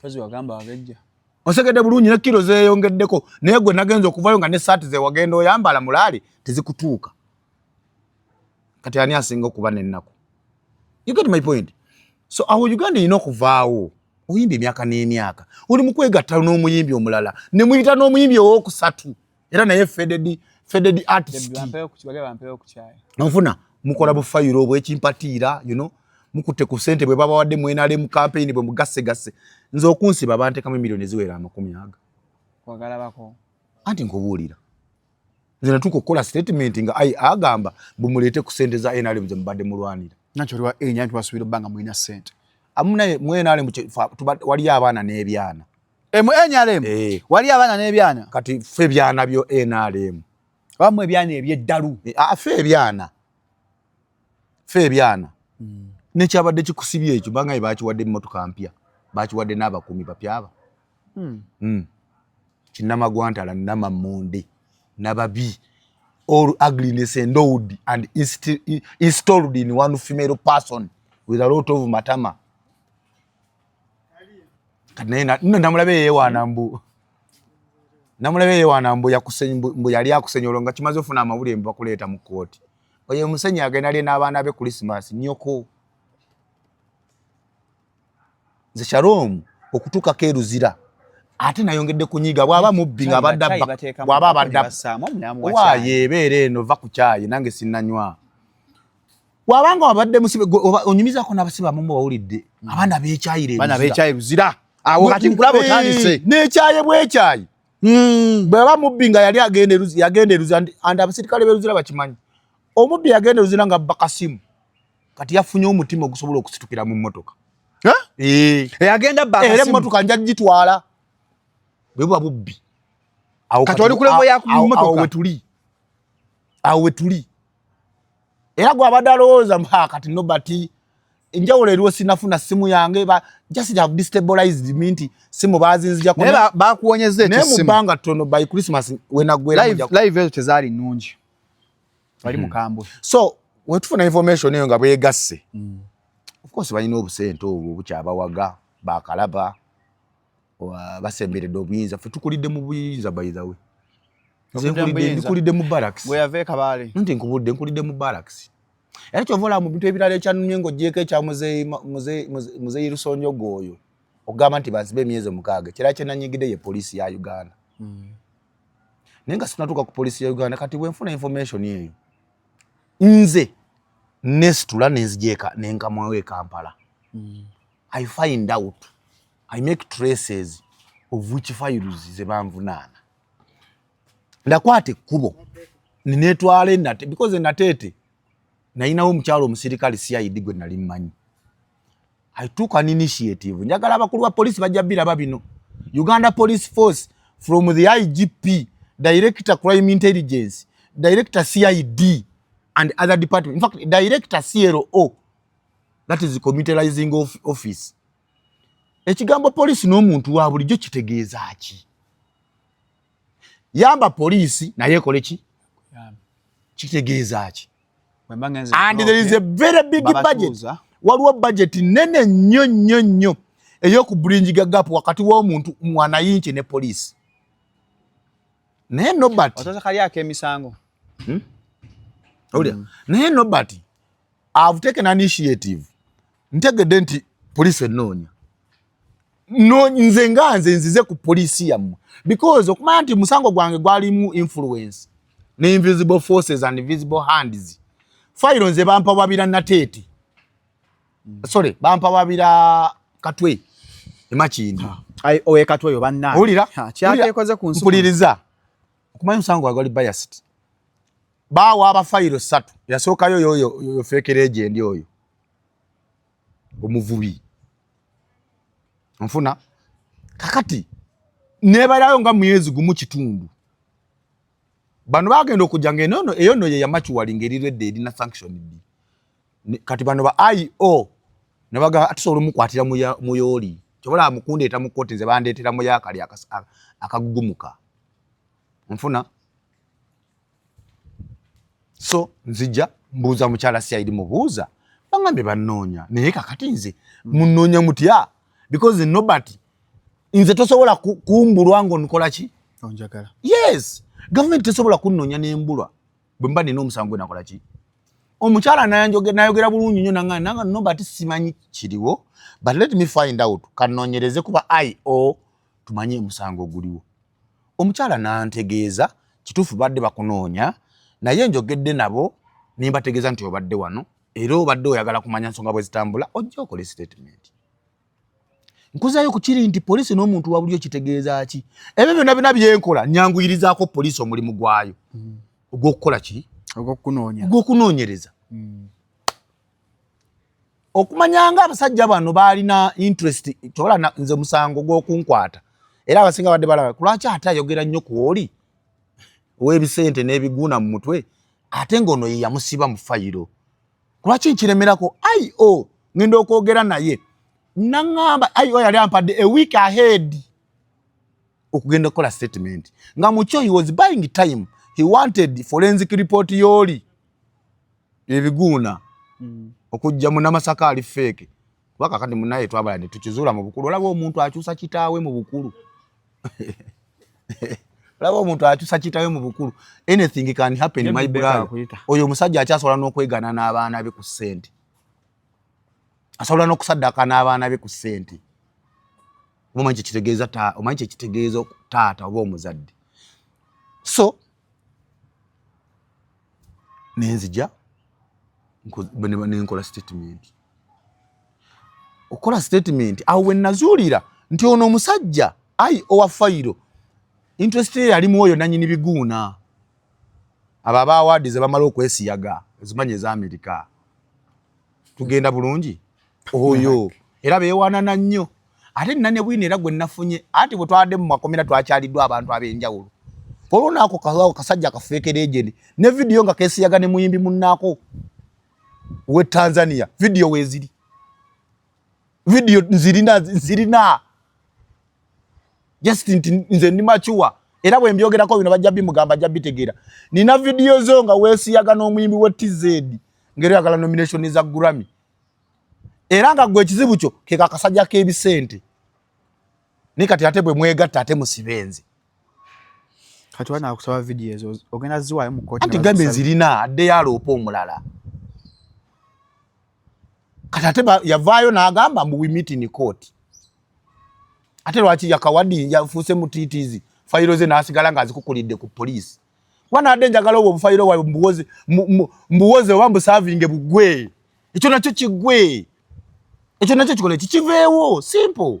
A: Kazi wagamba wagejja
C: osegedde bulungi ne kilo zeeyongeddeko naye gwe nagenza okuvayo nga ne saati ze wagenda oyambala mulaali tezikutuuka. Kati ani asinga okuba n'ennaku? You get my point? So awo Uganda erina okuvaawo oyimba emyaka n'emyaka oli mu kwegatta n'omuyimbi omulala ne muyita n'omuyimbi owookusatu era naye feded artist nfuna mukola bufayiro obwekimpatiira mukutte ku ssente bwe baba wadde mwenale mu campaign bwe mugasse nze okunsiba bantekamu miliyoni ziwera 100
A: wagalabako
C: anti nkubuulira nze natuuka okukola statement nga agamba bumuleete ku ssente za NRM ze mubadde mulwanira
A: nakyo liwa enyanti wasubira obbanga mulina ssente
C: amuna mwenale wali abaana n'ebyana
A: NRM wali abaana n'ebyana
C: kati ffe ebyana byo NRM
A: bamwe ebyana ebyeddalu
C: ffe ebyana nekyabadde kikusibye ekyo bangaye bakiwadde emmotoka mpya bakiwadde n'abakumi bapyaba kinnamagwantala nnamammonde nababi all ugliness endowed and installed in one female person with a lot of matama. Namulabe yeewaana mbu yali akusenyolo nga kimaze ofuna amawulire mbu bakuleeta mu kkooti. Oyo omusenyi agenda ali n'abaana be Christmas nnyoko. Nze Shalom okutuuka keruzira ate nayongedde kunyiga bwaba mubbi nga abadde waaye ebeera eno va ku kyayi nange sinnanywa. Wabanga wabadde musibe onyumizaako n'abasiba mu bawulidde abaana b'ekyayi ruzira awo kati nkulaba otandise n'ekyayi bw'ekyayi bwaba mubbi nga yali yagenda eruzira andi abasirikale b'eruzira bakimanyi omubbi yagenda eruzira nga bakasimu kati yafunye omutima ogusobola okusitukira mu mmotoka
A: yagenda bakasimu
C: emmotoka nja gitwala bwe buba bubbi
A: kati oli kulevo ya mu mmotoka
C: awo wetuli era gwe abadde alowooza kati Nobert enjawulo eriwo sinafuna simu yange just have destabilized me nti simu bazinzija
A: naye bakuwonyeza ekyo simu
C: naye mubanga ttono by Christmas wenagwera
A: live ezo tezaali nnungi bali mukambwe
C: so wetufuna information eyo nga bwegasse of course balina obusente obwo bukyabawaga bakalaba basemberedde obuyinza ffe tukulidde mu buyinza by the way nkulidde mu barracks
A: bwe yave Kabale
C: nti nkulidde mu barracks era kyovola mu bintu ebirala ekyanumye ng'ogyeko ekya muzeeyi Lusonjogo oyo okugamba nti bansibe emyezi 6 kira kyenanyigidde ye poliisi ya Uganda naye nga sinatuuka ku poliisi ya Uganda kati bwenfuna information eyo nze nesitula nenzijeka nenkamwawo e Kampala I find out I make traces of which files ze banvunaana ndakwata ekkubo ninetwala Nate because Natete nayinawo omukyalo omusirikale CID gwe nali mmanyi. I took an initiative njagala abakulu ba poliisi bajja biraba bino Uganda Police Force from the IGP Director Crime Intelligence Director CID and other departments, in fact Director CRO, that is the computerizing office. Ekigambo poliisi n'omuntu wa bulijjo kitegeeza ki? Yamba poliisi naye ekole ki? Kitegeeza ki? And there is a very big budget.
A: waliwo budget nene nnyo ey'okubridginga gap wakati w'omuntu mwanayinki ne police. Naye Nobert
D: otoza kali ak'emisango.
A: Naye Nobert I've taken an initiative. Ntegedde nti police ennoonya. Nze nzize ku police yammwe because okumanya nti musango gwange gwalimu influence ne invisible forces and invisible hands. File nze bampa wabira Nateeti. Sorry, bampa wabira Katwe Emakindi.
D: Owe Katwe yo banna.
A: Ulira
D: kyatekoze ku nsuku.
A: Mpuliriza. Okumanya musango gwali biased. Bawa aba file 3 yasooka yo fake agent yoyo. Omuvubi. Nfuna kakati nebalayo nga mwezi gumu kitundu. Bano bagenda okujanga enono eyo no ye yamachuwali ngerirede erina sanction kati bano ba IO nebaga atusobola mukwatira mu yoli kyobola mukunde eta mu kote ze bandetera mu yakali akagugumuka. Nfuna so nzija mbuza mukyala CID mubuza bangambe banonya naye kakati nze munonya mutya because Nobert nze tosobola kumbulwa ngo nkola ki
D: onjagala.
A: Yes, government tosobola kunnonya n'embulwa bwemba nina omusango nakola ki omukyala nayogera bulungi nnyo nanga Nobert simanyi kiriwo but let me find out kanonyereze kuba IO tumanye omusango guliwo. Omukyala nantegeeza kituufu badde bakunoonya naye njogedde nabo nimbategeeza nti obadde wano era obadde oyagala kumanya nsonga bwe zitambula ojja okole statement. Nkuzayo kukiri nti police n'omuntu wabulyo kitegeeza ki ebyo byonna byenkola nyanguyirizaako police omulimu gwayo ogw'okukola ki ogw'okunoonyereza. Okumanyanga abasajja bano balina interest kyobola nze musango gw'okunkwata era abasinga badde balaba kulwaki ate ayogera nnyo ku oli ow'ebisente n'ebiguuna mu mutwe ate ng'ono ye yamusiba mu fayiro. Kulwaki nkiremerako IO ngenda okwogera naye nangamba IO yali ampadde a week ahead okugenda okukola statement nga mucho he was buying time. He wanted forensic report yoli ebiguuna okujja mu Namasaka ali fake waka kandi munaye twabala ne tukizuula mu bukulu. Olaba omuntu akyusa kitaawe mu bukulu olaba omuntu akyusa kitaawe mu bukulu. Anything can happen in my brother. Oyo musajja akyasobola n'okwegana n'abaana be ku ssente asobola n'okusaddaka n'abaana be ku ssente. Omanyi kitegeeza taata oba omuzadde. So nenzija nenkola statement. Okola statement awo we nazuulira nti ono omusajja owa fayiro interest yali mwoyo nanyini biguuna aba awards ze bamala okwesiyaga ezimanye za America. Tugenda bulungi oyo era beewanana nnyo ate nane bwine era gwe nafunye ati bwe twadde mu makomera twakyaliddwa abantu ab'enjawulo. Olunako kazawo kasajja kafeekera ejeni ne video nga kesiyaga ne muyimbi munnako we Tanzania video weziri video nzirina just nze ndi machuwa era bwe mbyogerako bino bajja bimugamba ajja bitegeera nina video zo nga wesiyaga n'omuyimbi we TZ ngero yakala nomination za Grammy era nga gwe kizibu kyo ke kakasajja k'ebisente nikati ate bwe mwegatta ate musibenze
D: kati wana akusaba video ezo ogenda ziwayo mu koti
A: anti gambe nzirina adde yaloopa omulala kati ate yavaayo n'agamba mbu we meet in court. Ate lwaki yakawadi yafuuse mu TTZ fayiro ze n'asigala ng'azikukulidde ku police. Wana adde njagala obwo bufayiro wa mbuwoze oba mbusavinge bugwe ekyo nakyo kiggwe ekyo nakyo kikole kikiveewo simple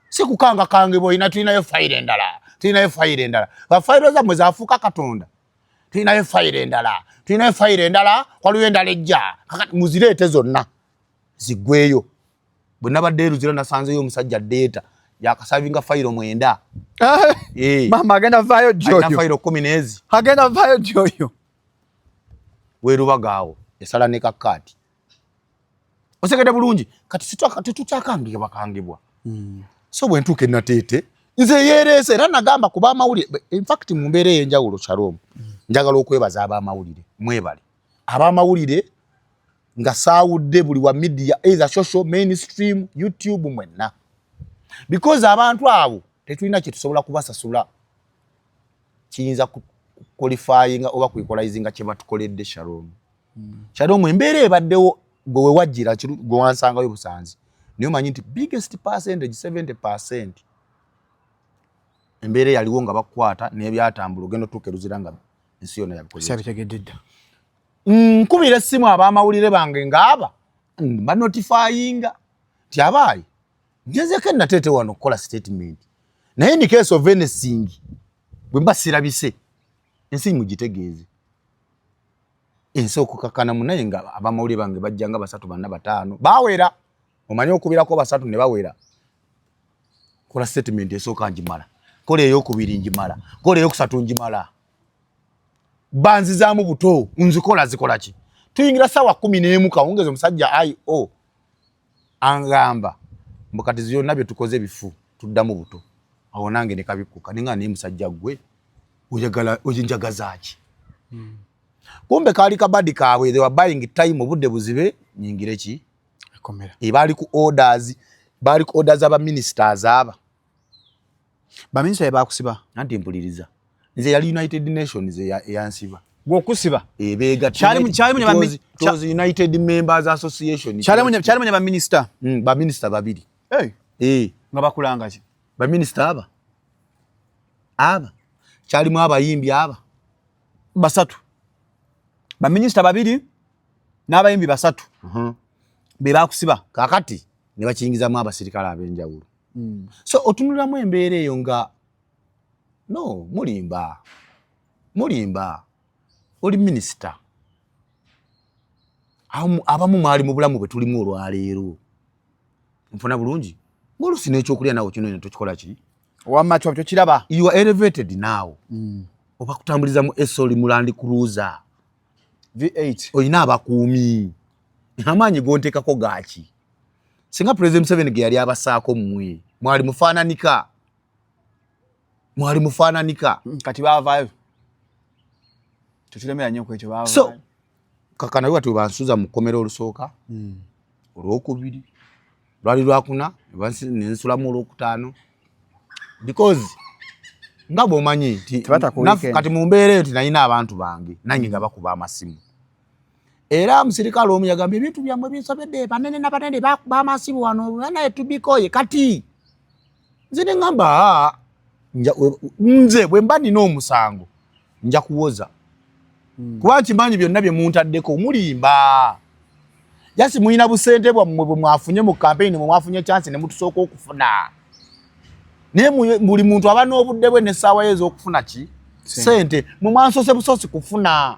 A: si kukanga kange boyina tulinayo fayiro endala bafayiro zammwe zaafuuka Katonda tulinayo fayiro endala waliwo endala ejja kakati muzireete zonna ziggweyo. Bwe nabadde eruzira nasanzeyo omusajja data yakasavinga fayiro 9
D: mama agenda vayo jojo
A: fayiro 10
D: agenda vayo jojo
A: werubagaawo esala ne kakati osegede bulungi kati tetukyakangibwa bakangibwa. So bwe ntuuke Nateete nze yereese era nagamba kuba amawulire in fact mu mbeera ey'enjawulo Shalom njagala okwebaza ab'amawulire mwebale ab'amawulire
C: nga saawudde buli wa media either social mainstream YouTube mwenna because abantu abo tetulina kye tusobola kubasasula kiyinza qualifyinga oba kuequalizinga kye batukoledde Shalom. Shalom embeera ebaddewo gwe wewajjira gwe wansangayo Busanzi niyo manyi nti biggest percentage 70% embeera yaliwo nga bakwata n'ebyatambula ogenda tuuke luzira nga ensi yonna yabikolera.
D: Sabitegedde dda.
C: Nkubira essimu ab'amawulire bange ng'aba banotifyinga nti abaayi ngezeko nateete wano okukola statement naye in case of anything bwe mba sirabise ensi mugitegeeze ensi okukakana munaye nga ab'amawulire bange bajja nga 3 4 5 bawera omanyi okubirako 3 ne bawera kola statement esooka njimala kola ey'okubiri njimala kola ey'okusatu njimala banzizaamu buto nzikola zikola ki tuyingira sawa 11 kawungeza omusajja IO angamba mbukati ziyonna bye tukoze bifu tuddamu buto awo nange ne kabikuka ninga ne musajja gwe oyagala oyinjagazaaki kumbe kali kabadi kawe they were buying time obudde buzibe nyingire ki
D: ekomera
C: bali ku orders aba ministers aba
D: ba minister bakusiba
C: nanti mpuliriza nze yali United Nations yansiba
D: gwokusiba
C: ebega
D: cyali mu
C: United Members Association
D: cyali mu ba minister
C: ba minister babiri
D: nga bakulanga ki
C: ba minister aba cyali mu abayimbi aba
D: basatu ba minister babiri n'abayimbi basatu be bakusiba
C: kakati ne bakiyingiza mu abasirikale abenjawulo so otunulamu embeera eyo nga no mulimba oli minister abamu mwali mu bulamu bwe tulimu olwaleero nfuna bulungi ng'olusi n'ekyokulya nawe kino ne tukikola ki
D: wamma kyo kiraba
C: you are elevated now oba kutambuliza mu esoli mu Land Cruiser
D: V8
C: oyina abakuumi amaanyi gonteekako gaaki singa President Museveni ge yali abasaako mmwe mwali mufaananika
D: kati baavaayo tukilemera nnyo kwekyo baavaayo
C: so kakana watu bansuza mu kkomera olusooka olwokubiri lwali lwakuna nensulamu olwokutaano because nga bw'omanyi nti kati mu mbeera eyo tinalina abantu bange nange nga bakuba amasimu era musirikale omu yagambye ebintu byammwe binsobedde banene nabanene bakuba amasimu wano naye tubikoye kati nze ne ngamba nze bwe mba nina omusango nja kuwoza kuba nkimanyi byonna bye muntaddeko mulimba jasi muyina busente bwammwe bwe mwafunye mu campaign mwe mwafunye chance ne mutusooka okufuna naye buli muntu aba n'obudde bwe n'essaawa ye ez'okufuna ki sente mwe mwansose busosi kufuna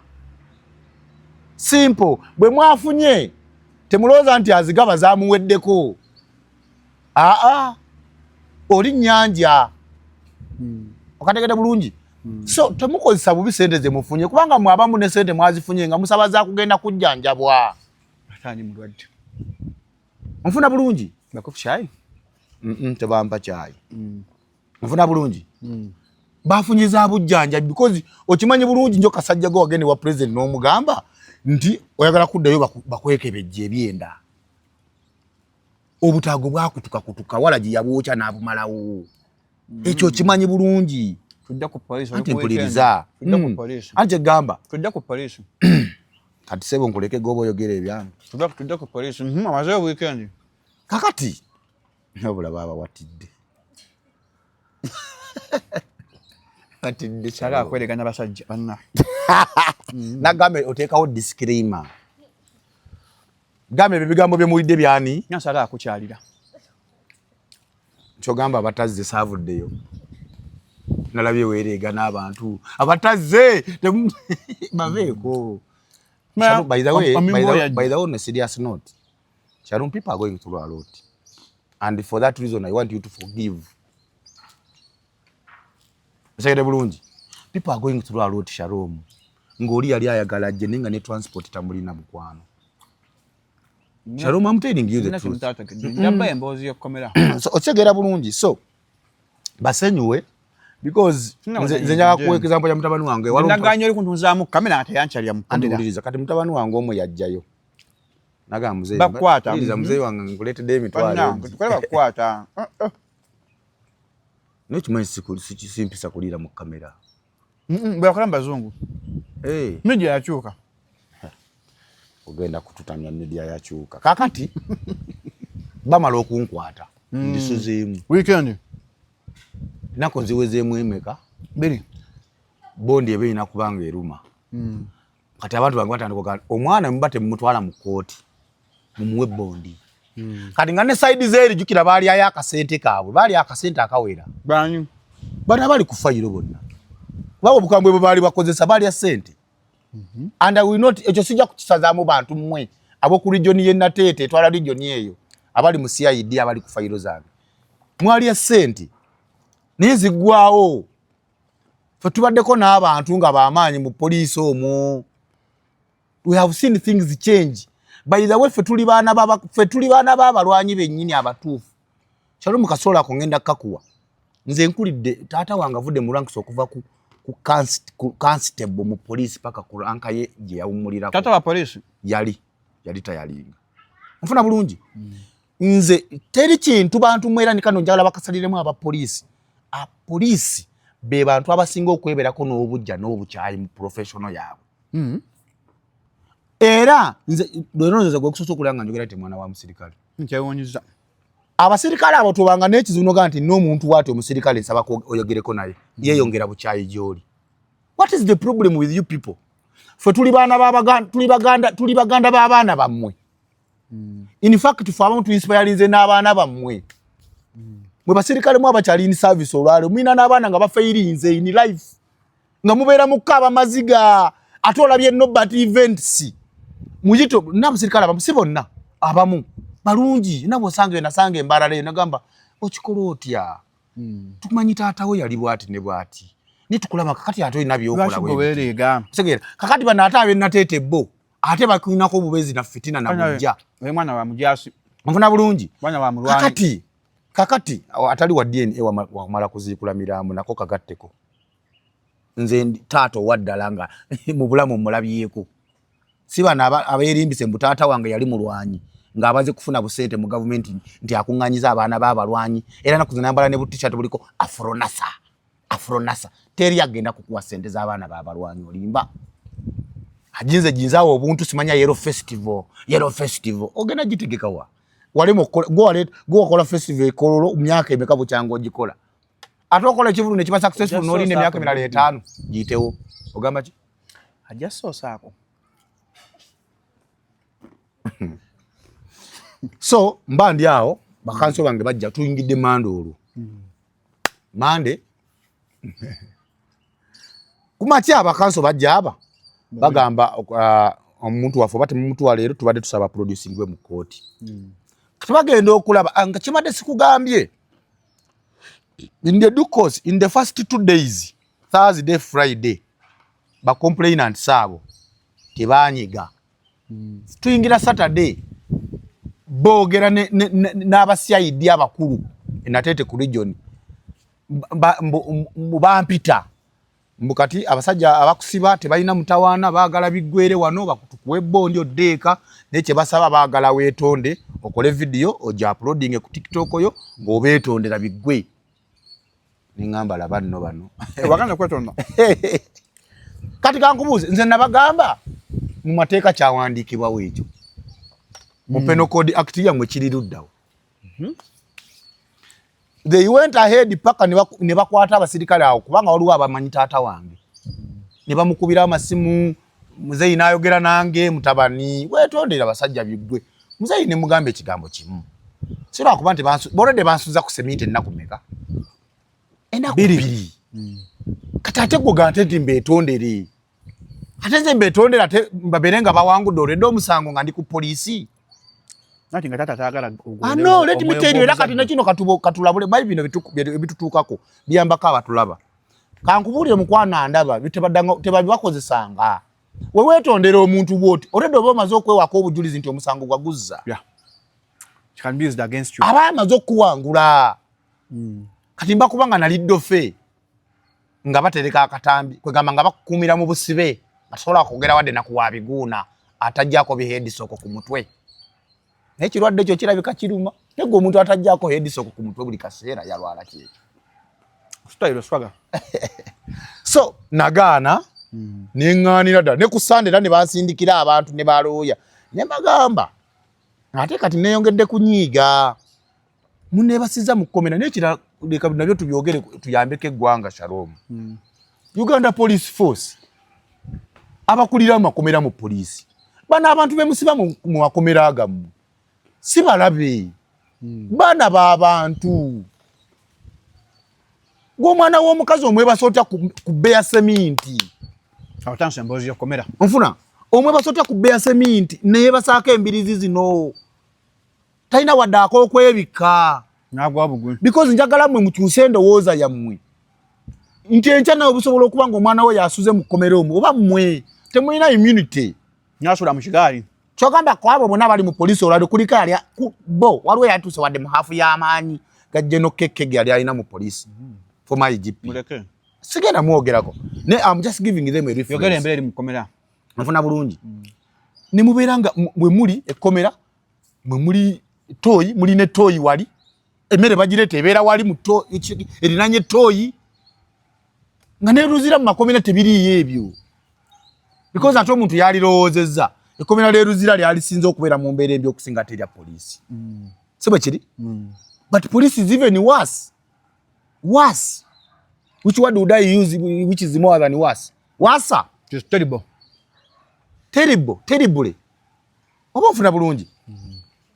C: simple bwe mwafunye temulowooza nti azigaba zaamuweddeko oli nnyanja okategedde bulungi so temukozesa bubi sente ze mufunye kubanga mwe abamu ne sente mwazifunye nga musaba za kugenda kujjanjabwa
D: atani mulwadde
C: nfuna bulungi
D: bakufu chai
C: tebampa chai nfuna bulungi bafunyiza bujjanja because okimanyi bulungi njo kasajja go wageni wa president n'omugamba nti oyagala kuddayo bakwekebejje ebyenda obutago bwakutuka wala gye yabwocha n'abumalawo ekyo kimanyi bulungi
D: tujja ku police
C: anti mpuliriza anje gamba
D: tujja ku police
C: kati sebo nkuleke gobo yogere ebyange
D: tujja ku police amaze weekend
C: kakati nobula baba watidde watidde
D: sala kweregana basajja banna
C: nagambe oteekawo disclaimer gambe bigambo bye mulidde byani
D: nyasala akukyalira
C: kyogamba abatazze saavuddeyo nalabye weerega n'abantu abatazze baveeko by the way on a serious note Sharon, people are going through a lot and for that reason I want you to forgive bulungi people are going through a lot Sharon ng'oli yali ayagala gye nenga ne transport tamulina mukwano Sharon, I'm telling you the truth so otegera bulungi so basenyuwe because nze njaga ku example ya mutabani wange
D: walo ndaganyo oli kuntunzaamu kamera ate yanchali ya mukondera
C: kati mutabani wange omwe yajjayo naga mzee
A: bakwata
C: iliza mzee wange nguletedde emitwalo
A: bannange tukole bakwata
C: n'ekimanyi simpisa kuliira mu kamera
A: bwakola mbazungu media yakyuka
C: ogenda kututamya media yakyuka kakati bamala okunkwata ndisuzeemu
A: weekend
C: nako nziwezeemu emeka
A: biri
C: bondi ebe ina kubanga eruma kati abantu bange batandika omwana mbate mumutwala mu kooti mumuwe bondi kati nga ne side zeri jukira bali aya akasente kaabwe bali akasente akawera
A: banyu
C: bana bali kufayiro bonna babo bukambwe bwe bali bakozesa bali ya sente and I will not ekyo sijja kukisazaamu bantu mmwe abo ku region ye Nateete twala region eyo abali mu CID abali kufayiro zange mwali ya sente nizigwawo fe tubaddeko n'abantu nga bamaanyi mu police omwo we have seen things change by the way fe tuli baana b'abalwanyi bennyini abatuufu kyalo mu kasola ako ngenda kakuwa nze nkulidde taata wange avudde mu ranks okuva ku constable mu police paka ku ranka ye gye yawumulirako
A: tata wa police
C: yali tayalinga nfuna bulungi nze teri kintu bantu mwera nikano njagala bakasaliremu aba police a police be bantu abasinga okweberako n'obujja n'obukyayi mu professional yaabwe era nze nze gwe kusoso kulanga njogera ati mwana wa musirikale
A: nkyewonyiza
C: abasirikale abo tubanga n'ekizibu ganti n'omuntu wati omusirikale nsaba ko oyogereko naye yeyongera bukyayi gyoli. What is the problem with you people? Fe tuli baganda b'abaana bammwe. In fact fe abantu inspire n'abaana bammwe. Mwe basirikale mu abakyali in service olwalo mwina n'abaana nga bafeirinze in life nga mubeera mukaba maziga ate olabye nobody events mujito n'abasirikale abamu si bonna abamu balungi nabo osange nasange embarale nagamba okikola otya tumanyi taatawo yali bwati ne bwati nitukulaba kakati ate olina byokola
A: bwereega
C: segera kakati bano ate abe Nateete bo ate bakulinako obubezi na fitina na bujja
A: mwana wa mujasi
C: mfuna bulungi
A: mwana wa mulwanyi
C: kakati atali wa DNA wamala kuziikula miramu nako kagatteko nze taato waddala nga mu bulamu mulabyeko si bana abeerimbise mbu taata wange yali mulwanyi ng'abaze kufuna busente mu government nti akunganyiza abaana b'abalwanyi era nakuze nambala ne butisha buliko afronasa teri agenda kukuwa sente z'abaana b'abalwanyi olimba ajinze jinzawo obuntu simanya yellow festival ogenda gitegekawa walimo go kola festival ekololo myaka emeka bucyango ogikola atokola ekivulu ne kiba successful noli ne myaka 5 gitewo ogamba ki
A: ajja sosaako
C: so mbandi awo bakanso bange bajja tuyingidde mandolo mande kumachi abakanso bajja aba bagamba omuntu wafo bati muntu wa leero tubadde tusaba producing we mu kooti tubagenda okulaba nga kimadde sikugambye in the first 2 days Thursday Friday ba complainant sabo tebanyiga tuyingira Saturday bogera n'abasyaidi abakulu Nateete ku region bampita mbukati abasajja abakusiba tebalina mutawaana baagala biggwere wano bakutukuwe bondi oddeeka nekye basaba baagala weetonde okole video oja uploading ku TikTok yo ng'obeetondera biggwe ningamba laba nno bano
A: waganda kwetonda
C: kati kankubuuze nze nabagamba mu mateeka kyawandiikibwawo ekyo mu Penal Code Act yamwe kiri luddawo they went ahead paka ne bakwata abasirikale awo kubanga waliwo abamanyi taata wange ne bamukubira amasimu muzeyi n'ayogera nange mutabani weetondera basajja biggwe muzeyi ne mugamba ekigambo kimu sirwa kuba nti borede bansuza ku seminte ennaku mmeka ennaku 2 kati ate gwe gante nti mbeetondere ate nze mbeetondera ate mbabeere nga bawangudde oledde omusango nga ndi ku poliisi
A: nati nga tata taagala
C: no let me tell you era kati nakino katulabule bayi bino bitutuukako biyambako abatulaba kankubuulire mukwana ndaba tebabibakozesanga we weetondera omuntu bwoti oledde oba omaze okwewako obujulizi nti omusango gwaguzza aba amaze okuwangula kati mbakuba nga naliddofe nga batereka akatambi kwegamba nga bakukuumira mu busibe basobola kwogera wadde nakuwa biguuna atajjako biheedisoko ku mutwe Ekirwadde ekyo kirabika kiruma. Nego omuntu atajjako headsock ku mutwe buli kaseera yalwala kyekyo.
A: Style swaga.
C: So nagaana neŋŋaanira ddala ne ku Sunday era ne bansindikira abantu ne balooya ne bagamba ate kati neeyongedde kunyiiga munneebasiza mu kkomera n'ekirala leka nabyo tubyogere tuyambeko eggwanga Shalom. Uganda Police Force abakulira mu makomera mu poliisi bana abantu bemusiba mu makomera agamu si balabe bana b'abantu gw'omwana w'omukazi omwebase otya ku bbeeya seminti
A: Attention emboozi y'okkomera.
C: onfuna omwebase otya ku bbeeya seminti neyeebasaako embirizi zino talina wadde ak'okwebikka
A: N'agwa bugwi.
C: because njagala mmwe mukyuse endowooza yammwe nti enkya nawe busobola okuba ng'omwana we yasuze mu kkomera omwo oba mmwe temulina immunity
A: N'asula mu kigaali.
C: kyogamba ku abo bonna bali mu poliisi olwali kuliko yali bo waliwo yatuuse wadde mu haafu y'amaanyi ga General Kekege yali alina mu poliisi former IGP
A: Muleke.
C: sigenda mwogerako ne I'm just giving them a
A: Yogera
C: reference
A: embeera eri mu kkomera.
C: nfuna bulungi ne mubeera nga mwe muli ekkomera mwe muli tooyi muli ne tooyi wali emmere bagireeta ebeera wali mu erinanye tooyi nga neeruzira mu makomera tebiriiyo ebyo because ate omuntu yalirowoozezza ekkomera leeruzira lyalisinza okubeera mu mbeera embi okusinga ate erya poliisi si bwe kiri but police is even worse which word would I use which is more than worse
A: It is terrible.
C: terrible oba nfuna bulungi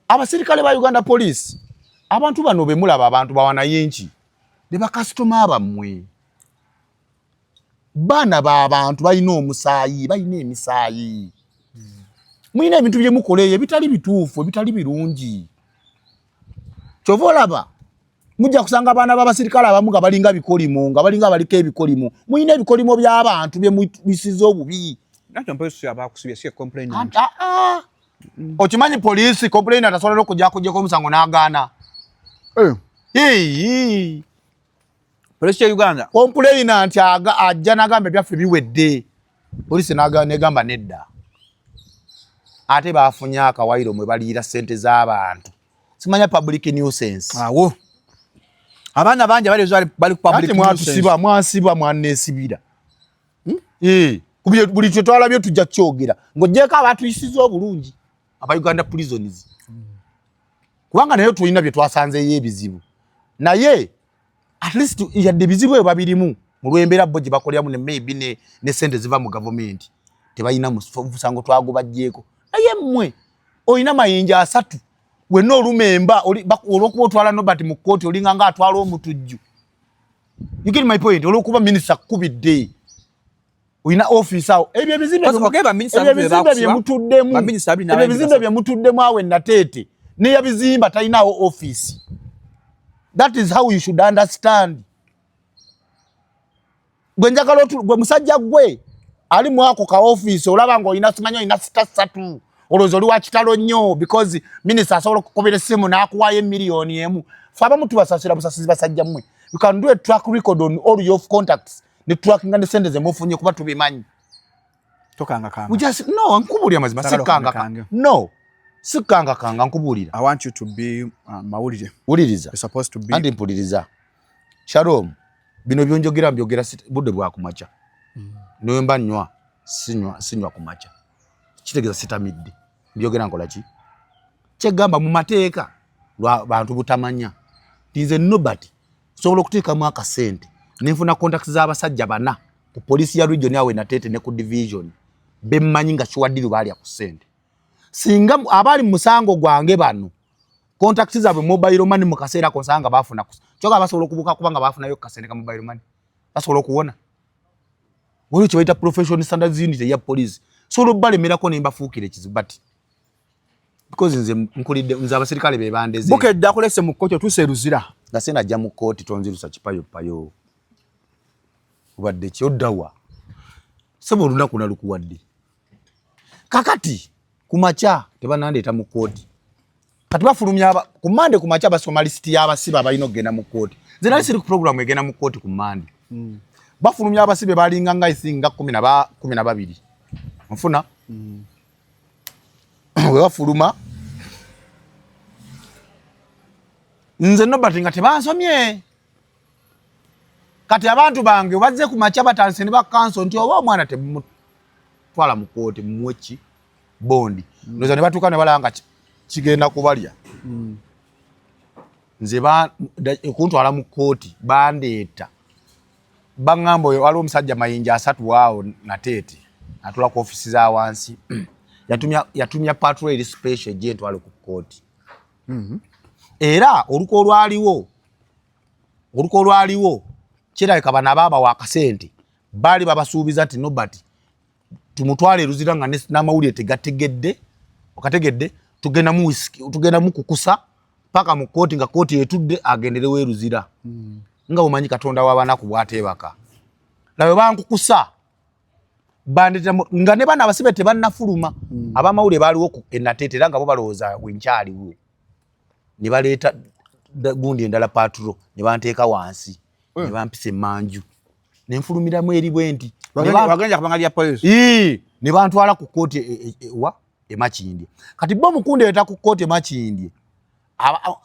C: abasirikale ba Uganda Police abantu bano bemulaba abantu bawanaye enki ne bakasitoma bammwe baana b'abantu balina omusaayi balina emisaayi mulina ebintu bye mukoleyo ebitali bituufu ebitali birungi kyova olaba mujja kusanga abaana b'abasirikale abamu nga balinga bikolimo nga balinga baliko ebikolimo mulina ebikolimo by'abantu bye mubisiza obubi
A: Nakyo mpozi abakusibye si complainant.
C: okimanyi poliisi complainant asobola okujjako omusango n'agaana
A: Poliisi ya Uganda.
C: complainant ajja n'agamba ebyaffe biwedde poliisi n'egamba nedda ate baafunye akawayiro mwe baliira ssente z'abantu simanya public nuisance
A: Awo. Abaana bangi bali ku public
C: ate mwasiba mwanneesibira buli kye twalabye tujja kukyogera ng'ogyeko abatuyisiza obulungi aba Uganda prisons kubanga naye tulina bye twasanzeeyo ebizibu naye at least yadde ebizibu ebyo babirimu mu lw'embeera bo gye bakoleramu ne maybe ne sente ziva mu gavumenti tebalina musango twagubajjeeko naye mmwe olina mayinja 3 wenna olumemba olw'okuba otwala Nobert mu kkooti olinga nga atwala omutujju you get my point olw'okuba minisita kkubidde olina office awo ebyo ebizimbe bye mutuddemu awe nateete neyabizimba talinawo office. That is how you should understand. Gwe njagala gwe musajja gwe ali mu ako ka office olaba ngo ina simanyo ina sita olozo oli wa kitalo nnyo because minister asobola okukobera essimu n'akuwaayo miliyoni emu faba mutu basasira busasizi basajja mmwe. You can do a track record on all your contacts ne tracking and send them ofunye kuba tubimanyi.
A: Tokanga kanga.
C: We just no nkubulira mazima sikanga. No. Sikanga kanga nkubulira.
A: I want you to be mawulire.
C: Uliriza.
A: You're supposed to be.
C: Andi mpuliriza. Shalom. Bino byonjogera budde bwa kumacha. Noyemba nnwa sinywa kumacha. Kitegeza sitamidde. Byogera nkola ki? Kyegamba mu mateeka lwa bantu butamanya. Nze nobody sobola okuteeka mu akasente. Nenfuna contacts z'abasajja bana ku police ya region yawe natete ne ku division. Bemmanyi nga kiwaddiru bali ku sente. Singa abali musango gwange bano contacts zaabwe mobile money mu kaseera konsanga bafuna kyoka basobola okubuka kubanga bafuna yo kasente ka mobile money basobola okuwona wali kibaita professional standards unit ya police solo balemerako ne mbafuukire kizibati because nze nkulidde nze abasirikale be bandeze
A: buke dakulese mu kkooti tuseruzira
C: gasena ajja mu kkooti tonzirusa kipayo ubadde kyoddawa sebo lunaku nalukuwadde kakati kumacha tebanandeeta mu kkooti kati bafulumya ku Monday kumacha basoma list y'abasibe abalina okugenda mu kkooti nze nali siri ku program egenda mu kkooti ku Monday bafulumya abasibe balinga nga isinga 12 nfuna we bafuluma
A: nze Nobert nga tebansomye kati abantu bange bazze ku macha batanse ne bakanso nti oba omwana temutwala mu kooti mumwechi bondi ndoza ne batuka ne balanga kigenda kubalya nze kuntwala mu kooti bandeeta bangamba waliwo omusajja mayinja 3 waawo nateete atula ku ofisi za wansi yatumya patrol special je ntwale ku kooti era oluko lwaliwo kirabika bana baba wa kasente bali babasuubiza nti Nobert tumutwale Luzira nga n'amawulire tegategedde okategedde tugenda mu kukusa paka mu kooti nga kooti etudde agenderewo Luzira nga omanyi Katonda w'abanaku bw'ateebaka lawe bankukusa bandita nga ne bana abasibe tebannafuluma abamawulire baaliwo ku Ennateete era nga bo balowooza wenkyaliwo ne baleeta gundi endala patrol ne banteeka wansi ne bampisa emanju ne nfulumiramu eri bwenti
D: Waganja kubangalia police.
A: Ne bantwala ku kooti e Makindye kati bo Mukunde yeta ku kooti e Makindye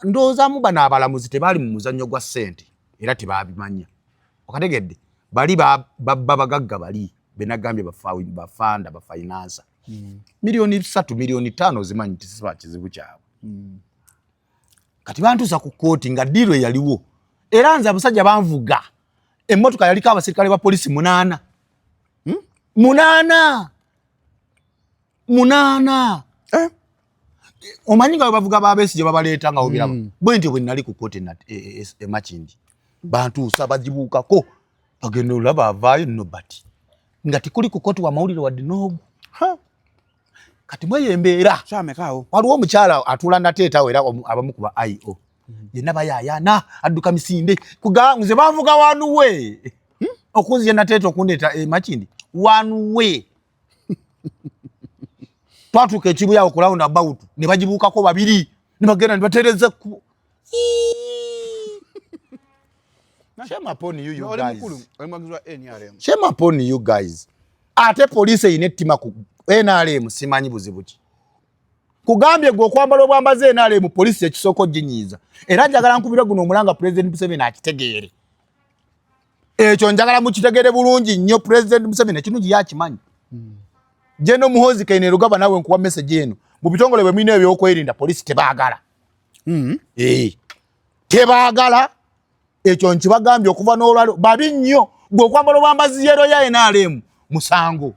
A: ndowooza mu bana abalamuzi tebaali mu muzannyo gwa ssente era tebabimanya okategedde bali babagagga bali benagambye bafanda bafinansa milioni 3 milioni 5 zimanyi tisiba kizibu kyabwe kati bantuusa ku kooti nga ddiiro yaliwo era nze abasajja banvuga emmotoka yaliko abasirikale ba polisi 8 omanyi nga bavuga babesi gye babaleeta nga obiraba bwe nti bwe nali ku kooti e Makindye bantuusa bagibuukako bagenda olaba avaayo Nobert nga tikuli ku kooti wa mawulire wadde n'ogu kati mweyembeera waliwo omukyala atula Nateete awo era abamu ku ba IO yenna bayaayana adduka misinde kuganze bavuga wanuwe okunzija Nateete okundeeta e Makindye wanuwe twatuuka ekibuya awo ku roundabout ne bagibuukako babiri ne bagenda ne batereza ku shame upon you guys. Shame upon you guys. Ate police ine tima ku NRM simanyi buzibu ki. Kugambye gwe okwambala obwambaze NRM police ekisoko jinyiza. Era njagala nkubira guno omulanga President Museveni akitegeere. Ekyo njagala mukitegeere bulungi nnyo President Museveni ekinungi yakimanyi. Jeno Muhoozi Kayine Lugaba nawe nkuwa message eno. Mu bitongole bwe mine ebyokwerinda police tebaagala. Tebaagala. Ekyo nkibagambye okuva n'olwalo babi nnyo gwe okwambala obwambazi yero ya NRM musango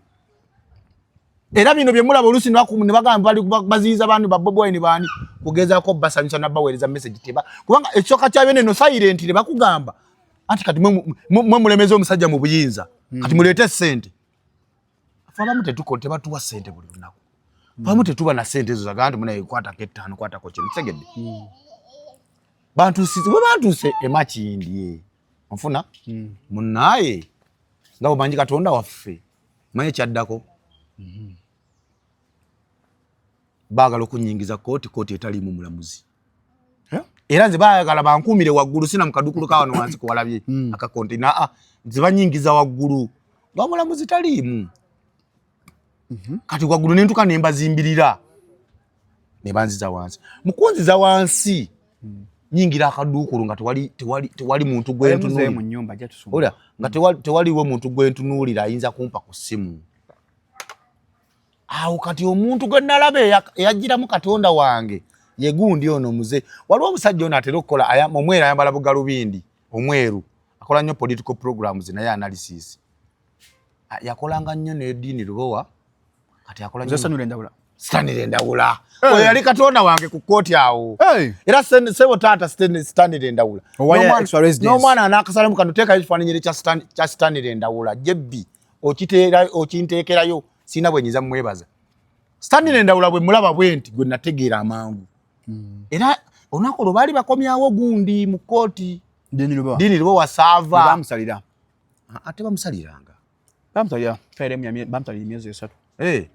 A: era bino bye mulaba olusi ne bagamba bali baziyiza abantu ba Bobi Wine baani kugezaako basanyusa nabaweereza message teba kubanga ekyoka kyabyo neno silent ne bakugamba anti kati mwe mulemeza omusajja mu buyinza kati muleete ssente afamu tetukote batuwa ssente buli lunaku afamu tetuba na ssente ezo zaga anti munaye kwata ketano kwata ko kino segedde bantu sisi bwe bantuse e Makindye onfuna munaye nga omanyi Katonda waffe manye kyaddako baagala okunyingiza kooti etali mu mulamuzi era nze baagala bankuumire waggulu sina mu kadukulu ka wano wansi kuwalabye akakonti nze banyingiza waggulu nga omulamuzi taliimu kati waggulu nentuka ne mbazimbirira ne banziza wansi mukunziza wansi nyingira akadukulu nga tewali muntu gwentunuulira
D: mu nnyumba ajja tusumba
A: nga tewaliwo muntu gwentunuulira ayinza kumpa ku ssimu awo kati omuntu gwe nalabe eyajjiramu Katonda wange ye gundi ono muze waliwo omusajja ono atera okukola omweru ayambala bugalubindi omweru akola nnyo political programs naye analysis yakolanga nnyo n'eddiini Lubowa kati akola nnyo Stanley Ndawula oyo yali Katonda wange ku kooti awo era sebo tata Stanley Ndawula n'omwana anakasalamu kano teekayo ekifaananyi kya Stanley Ndawula jebbi okinteekerayo sina bwenyiza mwebaza Stanley Ndawula bwe mulaba bwenti gwe nategeera amangu era olunaku olwo baali bakomyawo gundi mu kooti Dini Lubowa saava
D: bamusalira
A: ate bamusaliranga
D: bamusalira bamusalira emyezi 3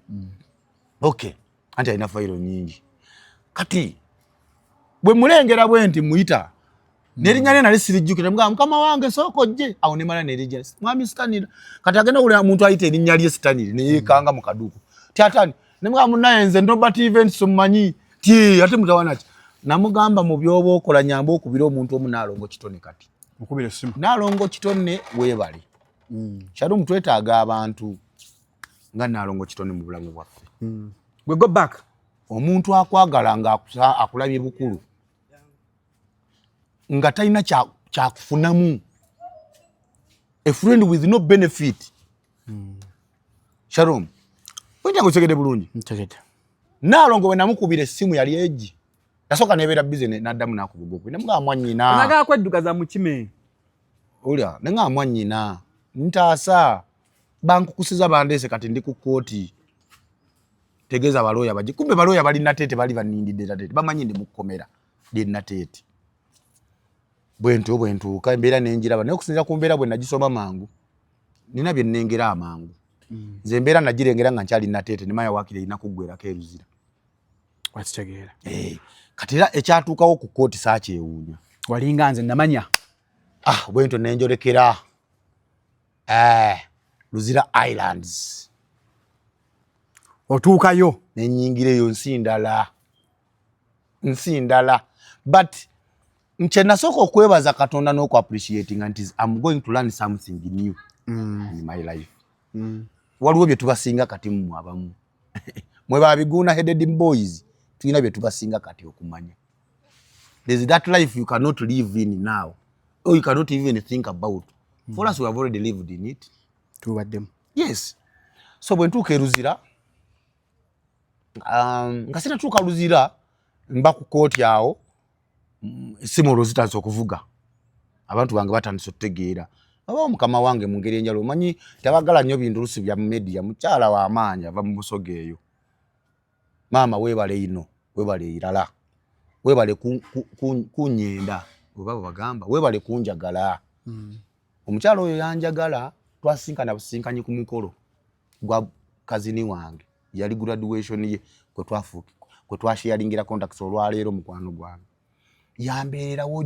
A: okay anti alina fayiro nyingi kati bwe mulengera bwenti muyita nerinnya lye nali sirijjukira mga mukama wange soko jje awo ne mala nerijja mwami Stanley kati agenda uli muntu ayita erinnya lye Stanley ne yekanga mu kaduku tyatani ne mga munaye nze Nobert Events mumanyi ati mutawana ki
C: namugamba mu byoba okola nyamba okubira omuntu omunaalongo kitone kati
A: mukubire simu
C: naalongo kitone weebale Shalom twetaaga abantu nga naalongo kitone mu bulamu bwaffe
A: we go back
C: omuntu akwagala nga akulabye bukulu nga talina kyakufunamu a friend with no benefit Shalom wenda ngosegede bulungi
A: ntegede
C: naalongo we namukubira essimu yali eji nasoka nebeera busy naddamu nakubugokwe namuga mwanyina
A: naga kweddukaza mu kime
C: olya nga mwanyina ntaasa bankukusiza bandese kati ndi ku kooti tegeza baloya baje kumbe baloya bali natete bali banindide tatete bamanyi ndi mukomera ndi natete bwentu ka embeera nenjira bane okusinza ku mbeera bwe nagisoma mangu nina bye nengera amangu nze embeera nagirengera nga nkyali natete nimaya wakire ina kugwera keruzira
A: wakitegera
C: kati era ekyatuukawo ku kooti saakyewuunya
A: walinga nze namanya
C: bwentu nenjolekera Luzira Islands
A: otuukayo
C: nenyingireyo nsi ndala but nche nasoko okwebaza Katonda n'oku appreciating and I'm going to learn something new in my life waliwo bye tubasinga kati mu abamu mwe babiguna headed boys tulina bye tubasinga kati okumanya there's that life you cannot live in now or you cannot even think about for us we have already lived in it
A: tubaddemu
C: yes so bwe ntuuka eruzira nga sinatuuka Luzira mba ku kooti awo essimu olwo zitandise okuvuga abantu bange batandise okutegeera aba mukama wange mu ngeri enjalo omanyi tabagala nnyo bintu lusi bya media mukyala w'amaanyi ava mu busoga eyo maama weebale ino weebale irala weebale kunyenda baba bagamba weebale kunjagala omukyala oyo yanjagala twasinkana businkanyi ku mukolo gwa kazini wange yali graduation ye kwe twasharingira contacts olwaleero mukwano gwange yambeerawo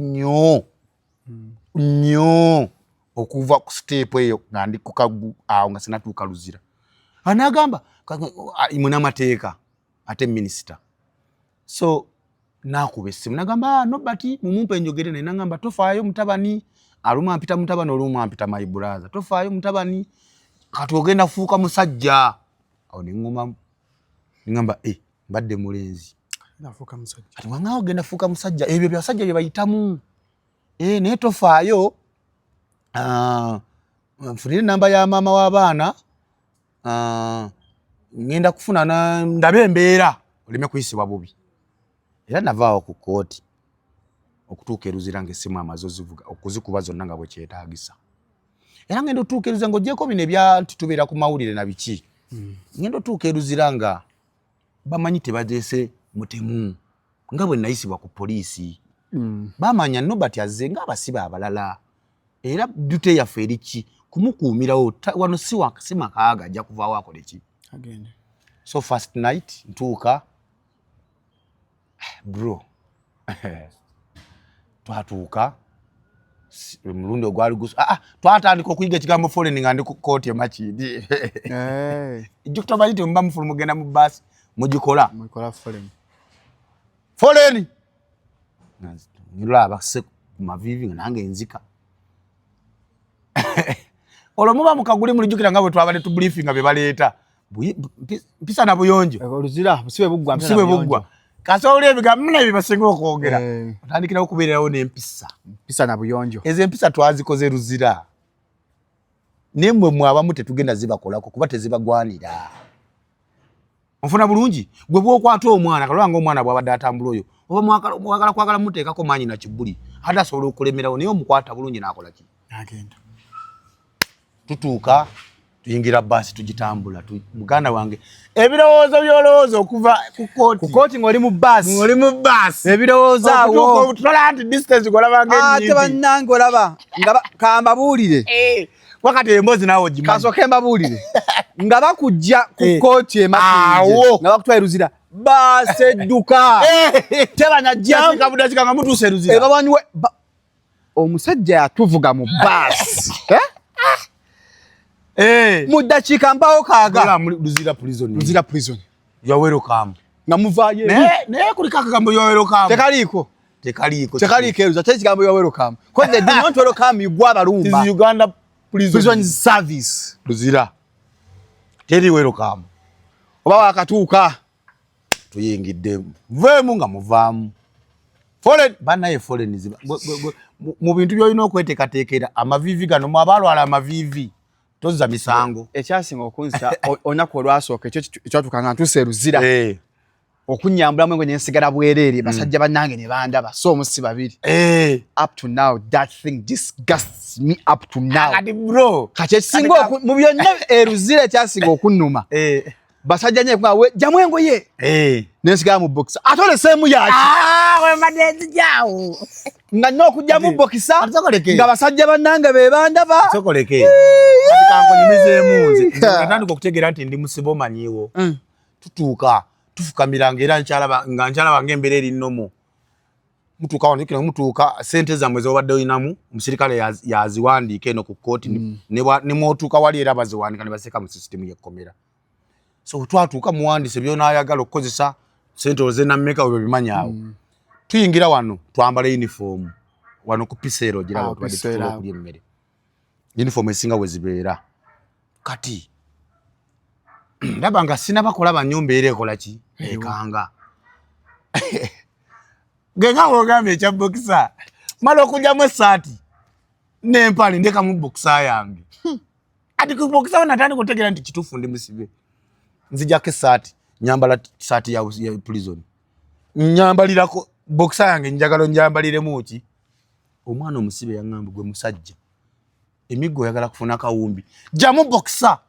C: nnyo okuva ku step eyo nga ndi ku kagu awo nga sinatuuka Luzira anagamba muna mateeka ate minister so nakuba essimu nagamba nobati mumumpe njogere naye nagamba tofaayo mutabani aluma mpita mutabani oluma mpita my brother tofaayo mutabani kati ogenda fuuka musajja awo nengoma ngamba mbadde mulenzi
A: nafuuka musajja
C: ati wanga ogenda fuuka musajja ebyo byasajja bye bayitamu naye tofaayo nfunire namba ya maama w'abaana ngenda kufuna ndabe embeera oleme kuyisibwa bubi era navaawo ku kooti okutuuka eruzira ng'essimu amaze ozivuga okuzikuba zonna nga bwe kyetaagisa era ngenda otuuka eruzira ng'ogyeko bino ebya nti tubeera ku mawulire na biki ngenda otuuka eruzira nga bamanyi tebateese mutemu nga bwe nayisibwa ku poliisi bamanya nobati azze nga abasiba abalala era dute yaffe eriki kumukuumirawo wano si makaaga ajja kuvaawo akola eki so first night ntuuka bro twatuuka mulundi ogwali gusu twatandika okuyiga ekigambo foreign nga ndi ku kooti e Makindi ejja kutomanyi temuba mufulu mugenda mu baasi mugikola foreign nilaba se mavivi nga nange nzika olwo muba mukaguli mulijukira nga bwe twabadde tu briefing nga be baleeta mpisa na buyonjo
A: Luzira musibe
C: buggwa kasooli ebigambo muna ebyo basinga okwogera otandikirawo okubeererawo n'empisa
A: mpisa na buyonjo
C: ezo empisa twazikoze Luzira naye mmwe abamu tetugenda zibakolako kuba tezibagwanira onfuna bulungi gwe bwokwata omwana kalaba ng'omwana bw'abadde atambula oyo oba mwagala kwagala muteekako maanyi na kibuli ate asobola okulemerawo naye omukwata bulungi n'akola ki
A: agenda
C: tutuuka tuyingira baasi tugitambula muganda wange ebirowoozo byolowooza okuva ku kooti
A: ng'oli mu baasi
C: ebirowoozo awo tutola nti distance golabanga ennyimbi
A: ate bannange olaba nga kambabuulire
C: wakati emboozi naawe ogimanyi
A: kasooke mbabuulire nga bakujja ku kooti e Makindi nga bakutwala Luzira baasedduka tebanyajja
C: kabudakika nga mutuuse Luzira
A: babanyiwe omusajja yatuvuga mu baasi mu ddakiika mbaawo kaaga
C: Luzira prison
A: you are welcome
D: nga muvaye
A: naye kuliko akagambo yo welcome
D: tekaliko eruza tezi kigambo yo welcome because they do not welcome you gwa balumba
A: this is Uganda
D: prison service
A: luzira teri welcome
D: oba wakatuuka
A: tuyingidde vemu nga muvaamu foreign banaye foreign ziba mu bintu byolina okweteekateekera amavivi gano mu abalwala amavivi tozza misango
D: ekyasinga okunzita olunaku olwasooka ekyo ekyatuukanga ntuuse Luzira okunyambulamu ngo nensigala bwereere basajja bannange ne bandaba so omusi babiri up to now that thing disgusts me up to now
A: kati bro
D: kati ekisinga mu byonna Luzira ekyasinga okunnuma basajja nye kwa jamu engoye nensigala mu box atole semu yaki
A: we madezi jawo
D: nga nokujja mu box nga basajja bannange be bandaba
A: sokoleke kati kanko nyimize munzi natandika okutegeera nti ndi musibo manyiwo tutuuka tufukamiranga era nkyalaba ng'embeera eri nnomo mutuuka wano mutuuka sente zammwe zobadde olinamu omusirikale yaziwandiika eno ku kkooti ne mwotuuka wali era baziwandika ne baseka mu sisitemu y'ekkomera so twatuuka muwandiise by'onaayagala okukozesa sente ozenammeka bwe bimanyaawo tuyingira wano twambala uniform wano ku piseero giraba tubadde tutuula okulya emmere uniform esinga we zibeera kati ndaba nga sinabakola banyumba era ekola ki ekanga genga wogambye ekya bokisa mala okugyamu essaati n'empale ndekamu bokisa yange ati ku bokisa wana natandika okutegeera nti kituufu ndi musibe nzijako essaati nyambala saati ya prison nyambalirako bokisa yange njagala njambaliremu ki omwana omusibe yaŋŋamba gwe musajja emiggo oyagala kufuna kawumbi jamu bokisa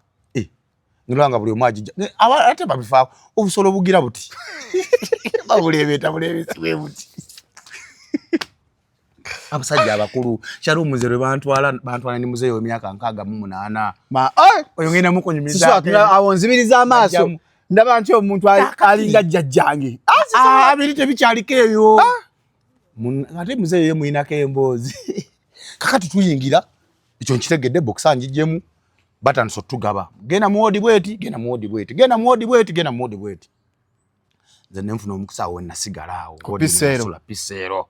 A: ngilanga buli omaji ate babifaako obusolo bugira buti babulebeeta bulebesiwe buti abasajja abakulu kyali omuzero bantwala ni muzeeyo emyaka 68 oyo ngenda mukunyumiza
D: awo nzibiriza amaaso ndaba nti omuntu alinga jjajjange
A: abiri tebikyaliko ebyo ate muzeeyo ye muyinako emboozi kakati tuyingira ekyo nkitegedde bokisa njijjemu batandise otugaba genda muwodi bweti genda muwodi bweti genda muwodi bweti genda muwodi bweti nze nenfuna omukisa awo nasigala awo piseero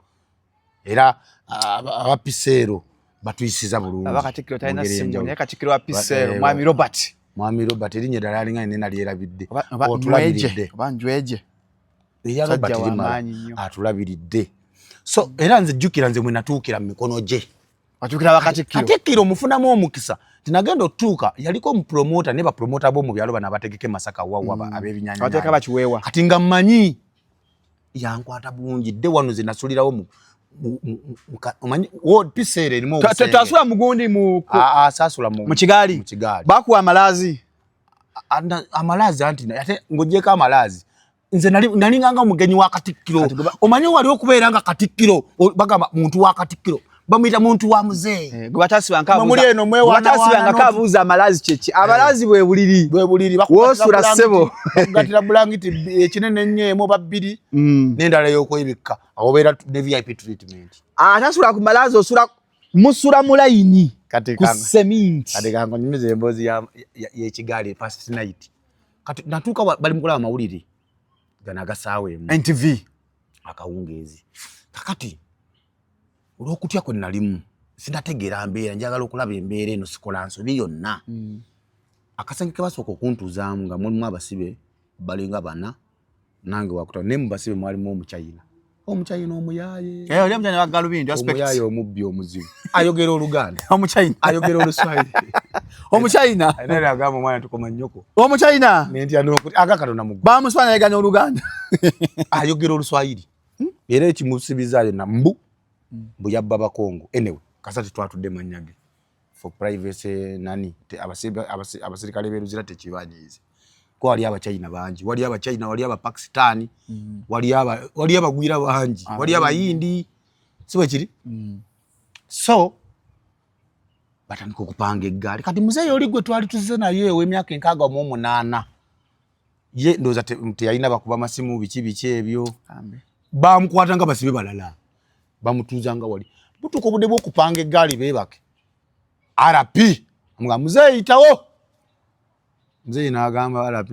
A: era abapiseero batuyisiza bulungi
D: abakatikiro talina simu naye katikiro wa piseero mwami Robert
A: erinnya ddala alinga nne nalyerabidde
D: banjweje
A: eya Robert atulabiridde so era nze jjukira nze mwe natuukira mu mikono gye
D: watukira bakatikiro
A: katikiro mufunamu omukisa tinagenda otuuka yaliko omupromota ne bapromota bo mu byalo bana abategeke Masaka wawa ab'ebinyanya
D: wateka bakiweewa
A: kati nga mmanyi yankwata bulungi dde wano ze nasulirawo omanyi piseere erimu obusenge
D: tasula mugundi
A: saasula mu
D: kigaali bakuwa amalaazi
A: amalaazi anti ate ng'ogyeko amalaazi nze nalinganga omugenyi wa Katikkiro omanyi wali okubeera nga Katikkiro bagamba muntu wa Katikkiro bamuyita muntu wa muzee
D: batasibanga kabuuza amalazi kyeki amalazi bwe buliri wosula ssebo
A: bakugatira bulangiti ekinene nnyo babbiri n'endala y'okwebikka awo beera ne VIP treatment
D: atasula ku malazi osula musula mu layini ku seminti
A: kati kango nyumiza emboozi y'ekigaali past night kati natuuka bali mukulaba amawulire gana agasaawe
D: NTV
A: akawungeezi kakati olw'okutya kwe nalimu sinategeera mbeera njagala okulaba embeera eno sikola nsobi yonna akasenge ke basooka okuntuzaamu nga mulimu abasibe balinga bana nange wakuta ne mu basibe mwalimu omuchayina omuyaaye omubbi omuzibu ayogera Oluganda ayogera Oluswahili
D: omuchayina
A: nere agamba omwana tukoma nnyoko
D: omuchayina
A: nentya agakatona mu
D: bamuswana yegana Oluganda
A: ayogera Oluswahili era ekimusibiza yonna mbu yabba Bakongo anyway kasati twatudde manyage for privacy nani abasirikale b'Eruzira tekibanyiize ko wali abachina bangi wali abachina wali abapakistani wali abagwira bangi wali abayindi siwe kiri so batandika okupanga eggaali kati muzeeyo oli gwe twali tuzize naye ow'emyaka 68 ye ndoza teyalina bakuba masimu biki ebyo bamukwata nga basibe balala bamutuzanga wali butuko budde bw'okupanga eggaali beebake RP nga muzeeyi yitawo muzeeyi n'agamba RP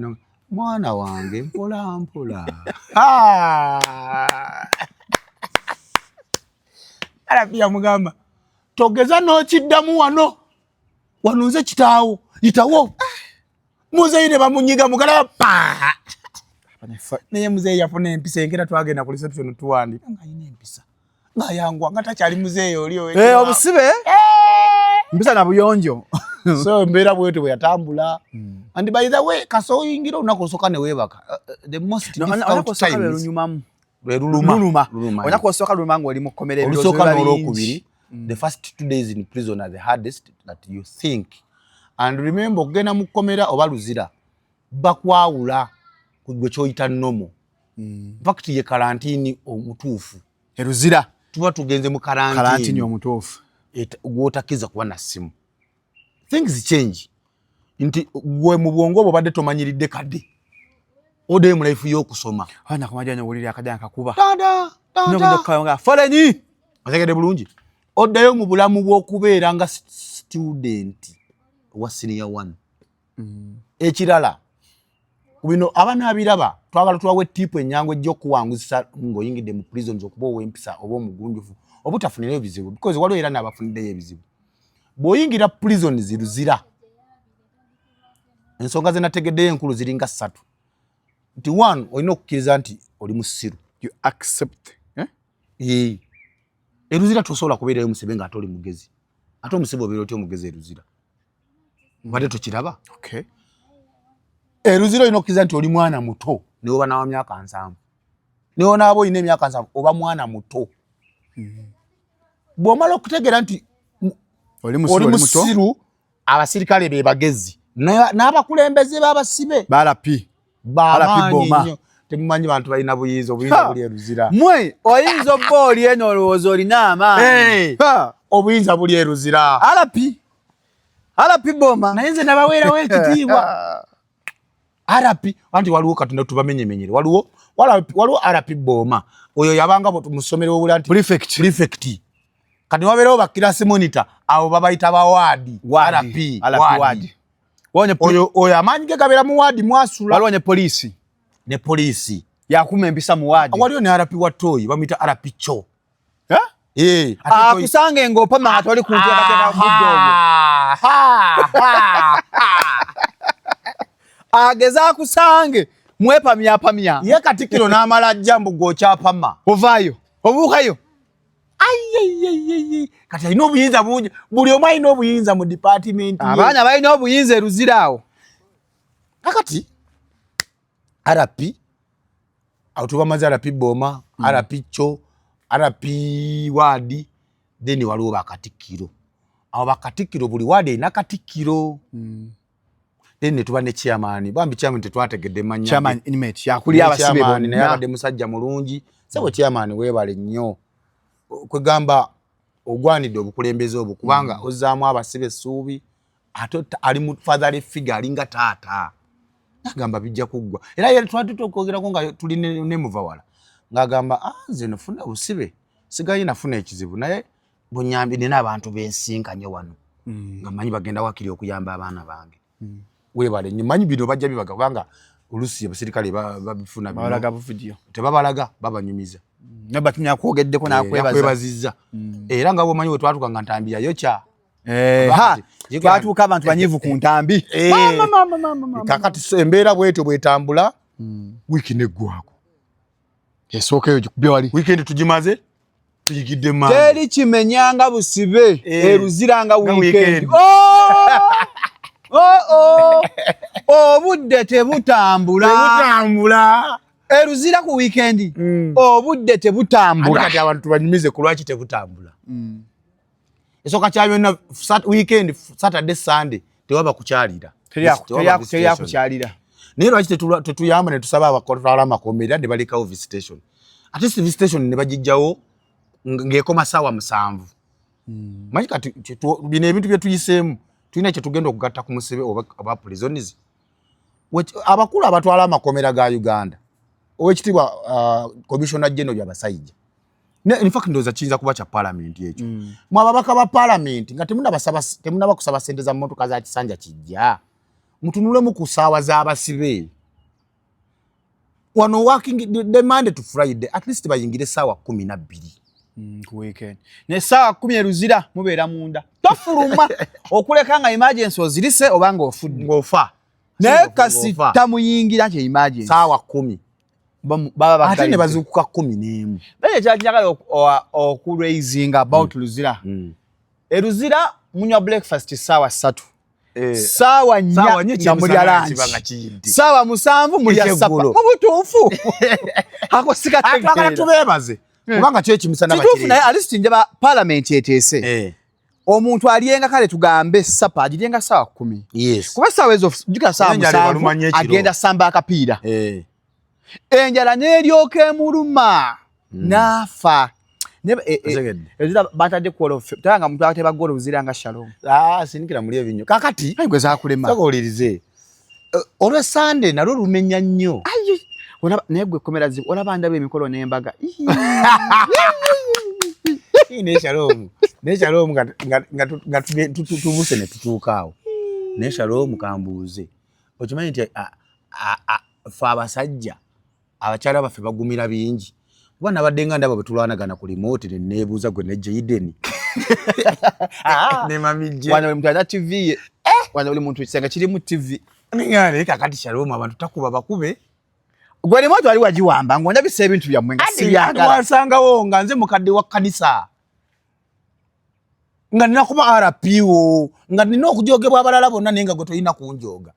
C: mwana wange mpola mpola.
A: Arapia mugamba togeza n'okiddamu wano nze kitaawo yitawo muzeeyi ne bamunyiga mugala pa naye muzeeyi yafuna empisa engera twagenda ku reception tuwandika nga ayina empisa ng'ayangwa nga takyali muzeeyi oli
D: obusibe mpisa na buyonjo.
A: So mbeera bwetyo bwe yatambula. And by the way kaso oyingira olunaku olusooka ne weebaka the most difficult times luluma
D: olunaku osooka luluma ng'oli mu kkomera
C: olusooka n'olwokubiri. The first 2 days in prison are the hardest that you think. And remember okugenda mu kkomera oba luzira bakwawula ku gwe kyoyita nomo. In fact ye karantini omutuufu
D: eruzira
C: tuba tugenze mu
D: karantini omutuufu
C: gwotakiza kuba na simu. Things change. Nti gwe mu bwongo obwo badde tomanyiridde kadde ode mu life y'okusoma
D: ana kumajanya wulira akajanya kakuba
A: dada
D: foleni
C: ategede bulungi oddayo mu bulamu bw'okubeera nga student wa senior 1. Ekirala bino abana abiraba twagala tuwawe tipu enyango ejjo kuwanguzisa ng'oyingidde mu prisons okuba ow'empisa oba omugunjufu obutafunirayo ebizibu because waliwo era n'abafuniddeyo ebizibu. Bw'oyingira prisons luzira ensonga ze nategeddeyo enkulu ziringa 3. Nti 1 olina okukkiriza nti oli musiru.
D: You accept
C: eruzira tosobola kubeerayo musibe ng'ate oli mugezi ate omusibe obeera otya omugezi eruzira badde tokiraba.
D: Okay.
C: Eruzira olina okukkiriza nti oli mwana muto ne oba nawa myaka 7 ne onaaba olina emyaka 7 oba mwana muto. Bw'omala okutegeera nti oli musiru abasirikale be bagezi n'abakulembeze b'abasibe
D: balapi
C: boma temumanyi bantu balina buyinza obuyinza buli eruzira.
D: Mwe oyinza obba oli eno olowooza olina amaanyi
C: obuyinza buli eruzira
D: alapi boma
A: naye nze nabaweerawo ekitiibwa.
C: arapi anti waliwo katonda tubamenyemenyere waliwo arapi boma oyo yabanga mu ssomero w'obula nti prefect kati wabeerawo bakirasi monitor abo babayita bawaadi arapi oyo amaanyi ge gabeera mu waadi mwasula.
D: waliwo ne poliisi yakuma empisa mu waadi.
C: Waliwo ne arapi wa toyi bamuyita arapi cho
D: akusange ng'opama nga toli ku nteekateeka budde obwo ageza akusange mwepamyapamya
C: ye Katikkiro n'amala ajja mbu gw'okyapama
D: ovaayo obuukayo.
A: Kati alina obuyinza bungi buli omu alina obuyinza mu department
D: abaana balina obuyinza eruzira awo.
C: kakati arapi awo tubamaze arapi boma arapi cho arapi waadi then waliwo bakatikkiro abo bakatikkiro buli waadi erina katikkiro. Then netuba ne chairman bambi chairman tetwategedde manya
D: chairman inmate yakuli abasibe bonna
C: naye abadde musajja mulungi sebo chairman weebale nnyo kwegamba ogwanidde obukulembeze obwo kubanga ozzaamu abasibe essuubi ate ali mu fatherly figure alinga taata nagamba bijja kuggwa era yali twatutokoogerako nga tuli ne muvawala ng'agamba nze nafuna obusibe sigaye nafuna ekizibu naye bunyambi nina abantu b'ensinkanye wano nga manyi bagenda wakiri okuyamba abaana bange weebale nnyo manyi bino bajja bibaga kubanga oluusi abasirikale babifuna
D: babalaga buvidiyo
C: tebabalaga babanyumiza
D: nabatumya kwogeddeko
C: nakwebazizza era nga bwomanyi wetwatuuka nga ntambi yayokya
D: twatuuka abantu banyivu ku ntambi
C: kakati embeera bwetyo bwetambula wiiki neggwako
D: esookeyo gikubye wali
C: wiikendi tugimaze tuyigidde mangu
D: teri kimenyanga busibe eruziranga wiikendi obudde tebutambula eruzira ku weekendi obudde tebutambula
C: kati abantu tubanyumize ku lwaki tebutambula. Esooka kya byonna weekend Saturday Sunday tewaba kukyalira
D: kukyalira
C: naye lwaki tetuyamba ne tusaba abakola amakomera ne balekawo visitation ate visitation ne bagijjawo ng'ekoma ssaawa 7. Manyi kati bino ebintu bye tuyiseemu tulina kye tugenda okugatta ku musibe oba prisons abakulu abatwala amakomera ga Uganda owekitiibwa commissioner general Abasajja in fact ndoza kiyinza kuba kya parliament ekyo mwe ababaka ba parliament nga temunaba kusaba sente za mmotoka za kisanja kijja mutunulemu ku ssaawa z'abasibe wano working the Monday to Friday at least bayingire sawa 12
D: ku weekend ne sawa 10 Luzira mubeera munda tofuluma okuleka nga emergency ozirise obanga ofudde
C: ngofa
D: naye kasi tamuyingira kye emergency
C: sawa 10
D: baba
C: ate ne bazukuka 11
D: bale kyakyagalira okuraisinga about Luzira Luzira munywa breakfast sawa 3 sawa 4 mulya lunch sawa 7 mulya sapa mu butuufu ako sikategera
C: atwagala tubebaze kubanga kyo ekimusana bakiri
D: kituufu naye alisti njaba parliament eteese omuntu aliyenga kale tugambe sapa agiryenga sawa 10
C: yes
D: kuba sawa ezo jukira sawa 7 agenda samba akapiira enjala neryoka emuluma nafa Luzira batadde kuola tanga muntu ateba golo Luzira nga Shalom
C: sinikira muli ebinyo kakati
D: gwe zakulema
C: sagolirize olwe Sunday nalo lumenya nnyo
D: ona negwe komera zibu olaba ndabe emikolo n'embaga
C: ne Shalom nga tubuse ne tutuukaawo ne Shalom kambuuze okimanyi nti fa abasajja abakyala baffe bagumira bingi kuba nabadde nga ndaba betulwanagana ku remote ne neebuuza gwe ne Jaden ne mamije
D: wana muntu ana TV wana uli muntu kisenga kiri mu TV
C: ngale kakati Shalom abantu takuba bakube
D: gwe remote ali wajiwamba ngonda bise ebintu bya mwenga siyagala
C: wasangawo nga nze mukadde wa kanisa nga nina kuba RPO nga nina okujogebwa abalala bonna nenga gwe toyina kunjoga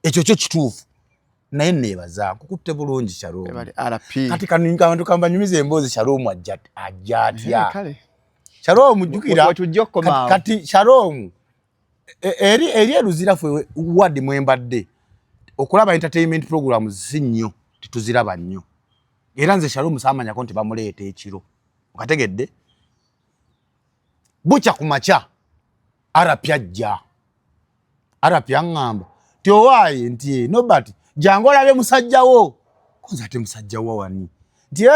C: ekyo kyo kituufu naye nebaza kukutte bulungi Shalom kati kaninga abantu kamba nyumize emboozi Shalom ajjatya Shalom jukira kati Shalom eri Luzira fwe wadi mwembadde okulaba entertainment programs zinyo tituziraba nnyo era nze Shalom samanya ko nti bamuleeta ekiro okategedde bucha kumacha arapyajja ngamba ti owaye nti nobati jango labe musajjawo konza ate musajjawo wani nti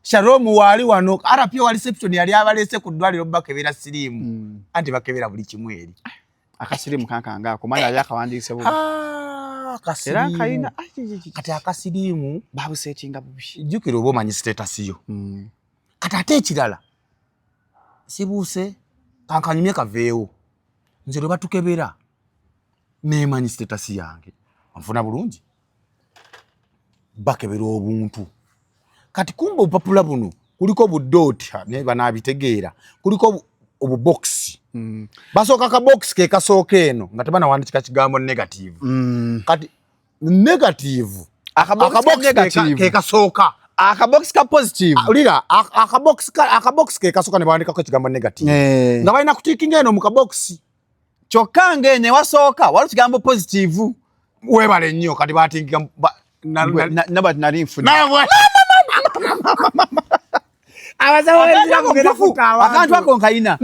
C: Shalom wali wano arapya wali reception yali abalese ku ddwaliro bakebera sirimu anti bakebera buli kimweri
D: akasirimu kankanga akomanya yakawandise bubi
C: akasirimu kaina kati akasirimu
D: babu settinga bubi
C: jukiro obo manyi status yo kati ate ekirala sibuse kankanyumye kaveewo nze lwe batukebera nemanyi status yange anfuna bulungi bakebera obuntu kati kumba obupapula buno kuliko budoti ne banabitegeera kuliko obubox basoka ka box ke kasooka eno nga tebana wandika kigambo negative kati negative akabox negative ke kasooka
D: akabox ka positive
C: ulira akabox ke kasooka ne bandika ko kigambo negative nga balina kutikinga eno mu kabox
D: kyokka ne wasooka wali kigambo positive
C: webale nnyo kati batinga
D: nabati nali nfuna akantu ako nkaina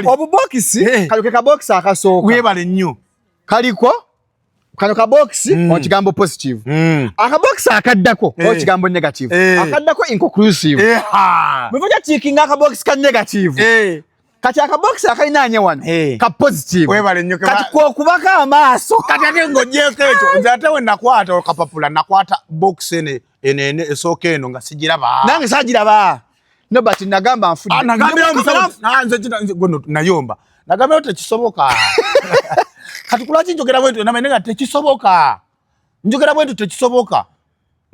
D: obubokisi kaloke kabokisi akasooka
C: webale nnyo
D: kaliko kano kabokisi okigambo positive akabokisi akaddako okigambo negative akaddako inconclusive bwevoja tikinga akabokisi ka negative kati akabokisi akainaanye wano ka positive
C: webale nnyo
D: kati kwokubaka amaaso
C: kati ate ng'ogyeko ekyo nze ate we nakwata okapapula nakwata box ene esooka eno nga sigiraba
D: nange sagiraba nobati nagamba nfudde
C: nayomba nagambirawo tekisoboka kati kulwaki njogera bwentu namenenga tekisoboka njogera bwentu tekisoboka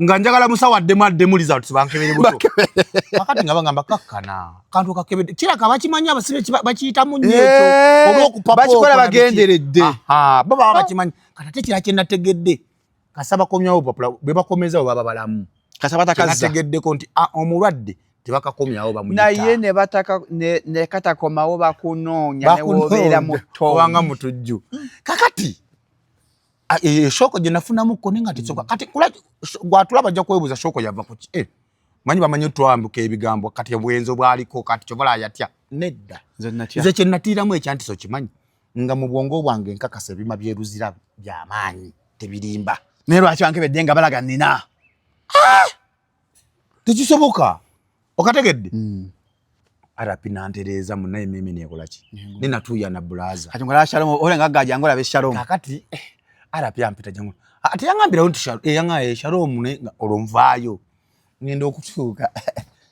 C: nga njagala musawo addemu results bankebere buto kakati nga bagamba kakkana kantu kakebedde kiraka bakimanyi abasibe bakiyitamu nnyo ekyo olw'okupapa
D: bakikola bagenderedde
C: baba bakimanyi kati ate kira kye nategedde kasaba komyawo papula bwe bakomezawo baba balamu
D: kasaba takazza
C: nategeddeko nti omulwadde tebakakomyawo bamuyita
D: naye ne bataka ne katakomawo bakunoonya ne wobeera muto
C: obanga mutujju kakati shoko je nafunamu ko ninga tisoka kati kula gwatulaba jja kwebuza shoko yava ku manyi bamanyi twambuka ebigambo kati obwenzo bwaliko kati chobola yatya nedda nze kye natiramu ekyantiso kimanyi nga mu bwongo bwange nkakasa ebima bye Luzira by'amaanyi tebirimba
D: ne lwaki bankebedde nga balaga nina
C: tekisoboka okategedde arapi nantereza munaye mimi nekolaki nina tuya na blaza
D: kati ngola Shalom olenga gaja ngola be Shalom
C: kakati arapya mpita jangu ati yangambira unti yanga Shalom ne olomvayo ngendo okutuuka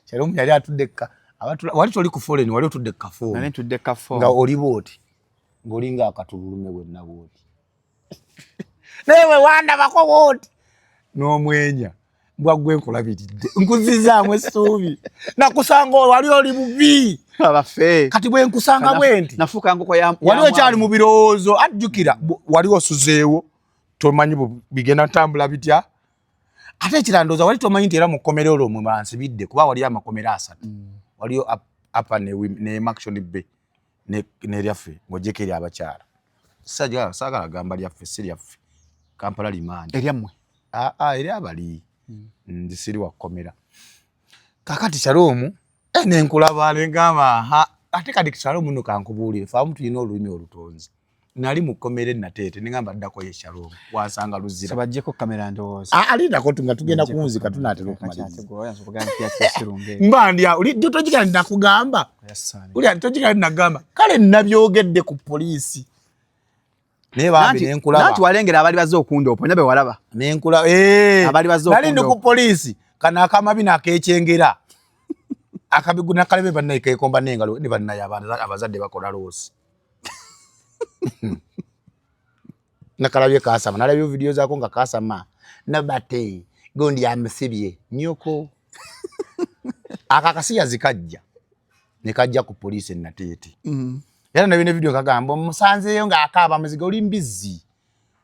C: Shalom yali atudeka abantu wali toli ku foreign wali otudeka phone
D: nane tudeka phone
C: nga oli boti ngolinga akatulume gwenna boti newe wanda bako boti no mwenya mbwa gwe nkolabidde nkuzizaamu essuubi nakusanga wali oli bubi
D: abafe
C: kati bwe nkusanga bwenti
D: nafuka ngoko ya
C: waliwo kyali mu birowoozo ajjukira waliwo osuzeewo tomanyi bigenda ntambula bitya ate ekirandoza wali tomanyi nti era mu kkomera olwo mwe bansibidde kuba waliyo amakomera 3 waliyo apa ne Maction B ne lyaffe ng'ojjeko eri abakyala saagala gamba lyaffe si lyaffe Kampala limandi
D: eryammwe
C: eri abali nzi siri wa kkomera kakati Shalom nenkulaba ngamba ate kati Shalom nno kankubuulire faamu tulina olulimi olutonzi nali mu kkomera Nateete nengamba ddako ye Shalom wasanga luzira
D: sabajjeko kamera ndowooza
C: alindako nga tugenda kunzika tunaatera okumaliriza tojikala nakugamba uli tojikala nagamba kale nabyogedde ku poliisi naye bambi nenkulaba
D: nanti walengera abali bazze okunda oponya be walaba
C: nenkulaba
D: abali bazze okunda
C: nali ndi ku poliisi kana akamabi nakekyengera akabiguna kalebe bannaye kekomba n'engalo ne bannaye abazadde bakola loosi nakalabye kasama nalabye video zaako nga kasama nabate gondi amusibye nyoko akakasiya zikajja nekajja ku poliisi Nateete era nabine video kagamba musanzeyo nga akaaba muziga oli mbizi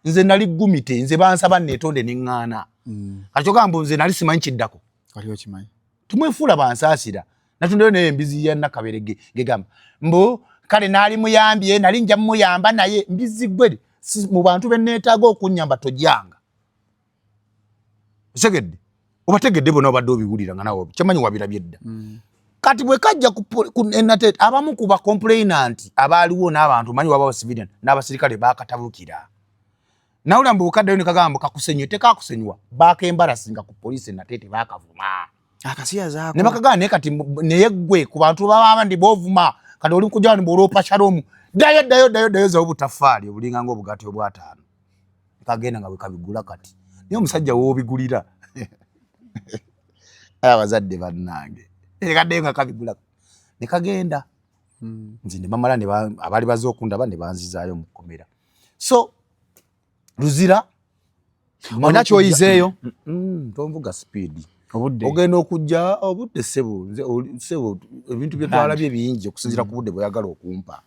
C: nze nali gumite nze bansaba netonde nengana kacho gambo nze nali simanyi kiddako
D: kaliyo kimanyi
C: tumwefuula bansaasira natundeyo naye mbizi ya Nakaberege gegamba mbo kale nali muyambye nali nja muyamba naye mbizi gwe mu bantu benneetaaga okunyamba tojjanga segedde obategedde bona obadde obiwulira nga nawe kyamanyi wabirabye dda kati bwe kajja ku Nateete abamu ku ba complainant abaaliwo n'abantu manyi waba civilian n'abasirikale bakatabukira nawula mbu bukaddeyo ne kagamba kakusenye tekakusenywa bakembarasinga ku poliisi Nateete bakavuma
D: akasiya zaako
C: ne bakagamba ne kati naye gwe ku bantu baba ndi bovuma kati oli kujja ni bolopa Shalom dayo za obutafaali obulinga ngo obugati obwataano kagenda nga bwekabigula kati niyo omusajja w'obigulira abazadde bannange ekadde nga kabigula ne kagenda nze ne bamala ne abali bazze okundaba ne banzizaayo mu kkomera so luzira
D: ona kyoyizeeyo
C: tonvuga speed
D: obudde
C: ogenda okujja obudde sebo ebintu bye twalabye bingi okusinzira ku budde bweyagala okumpa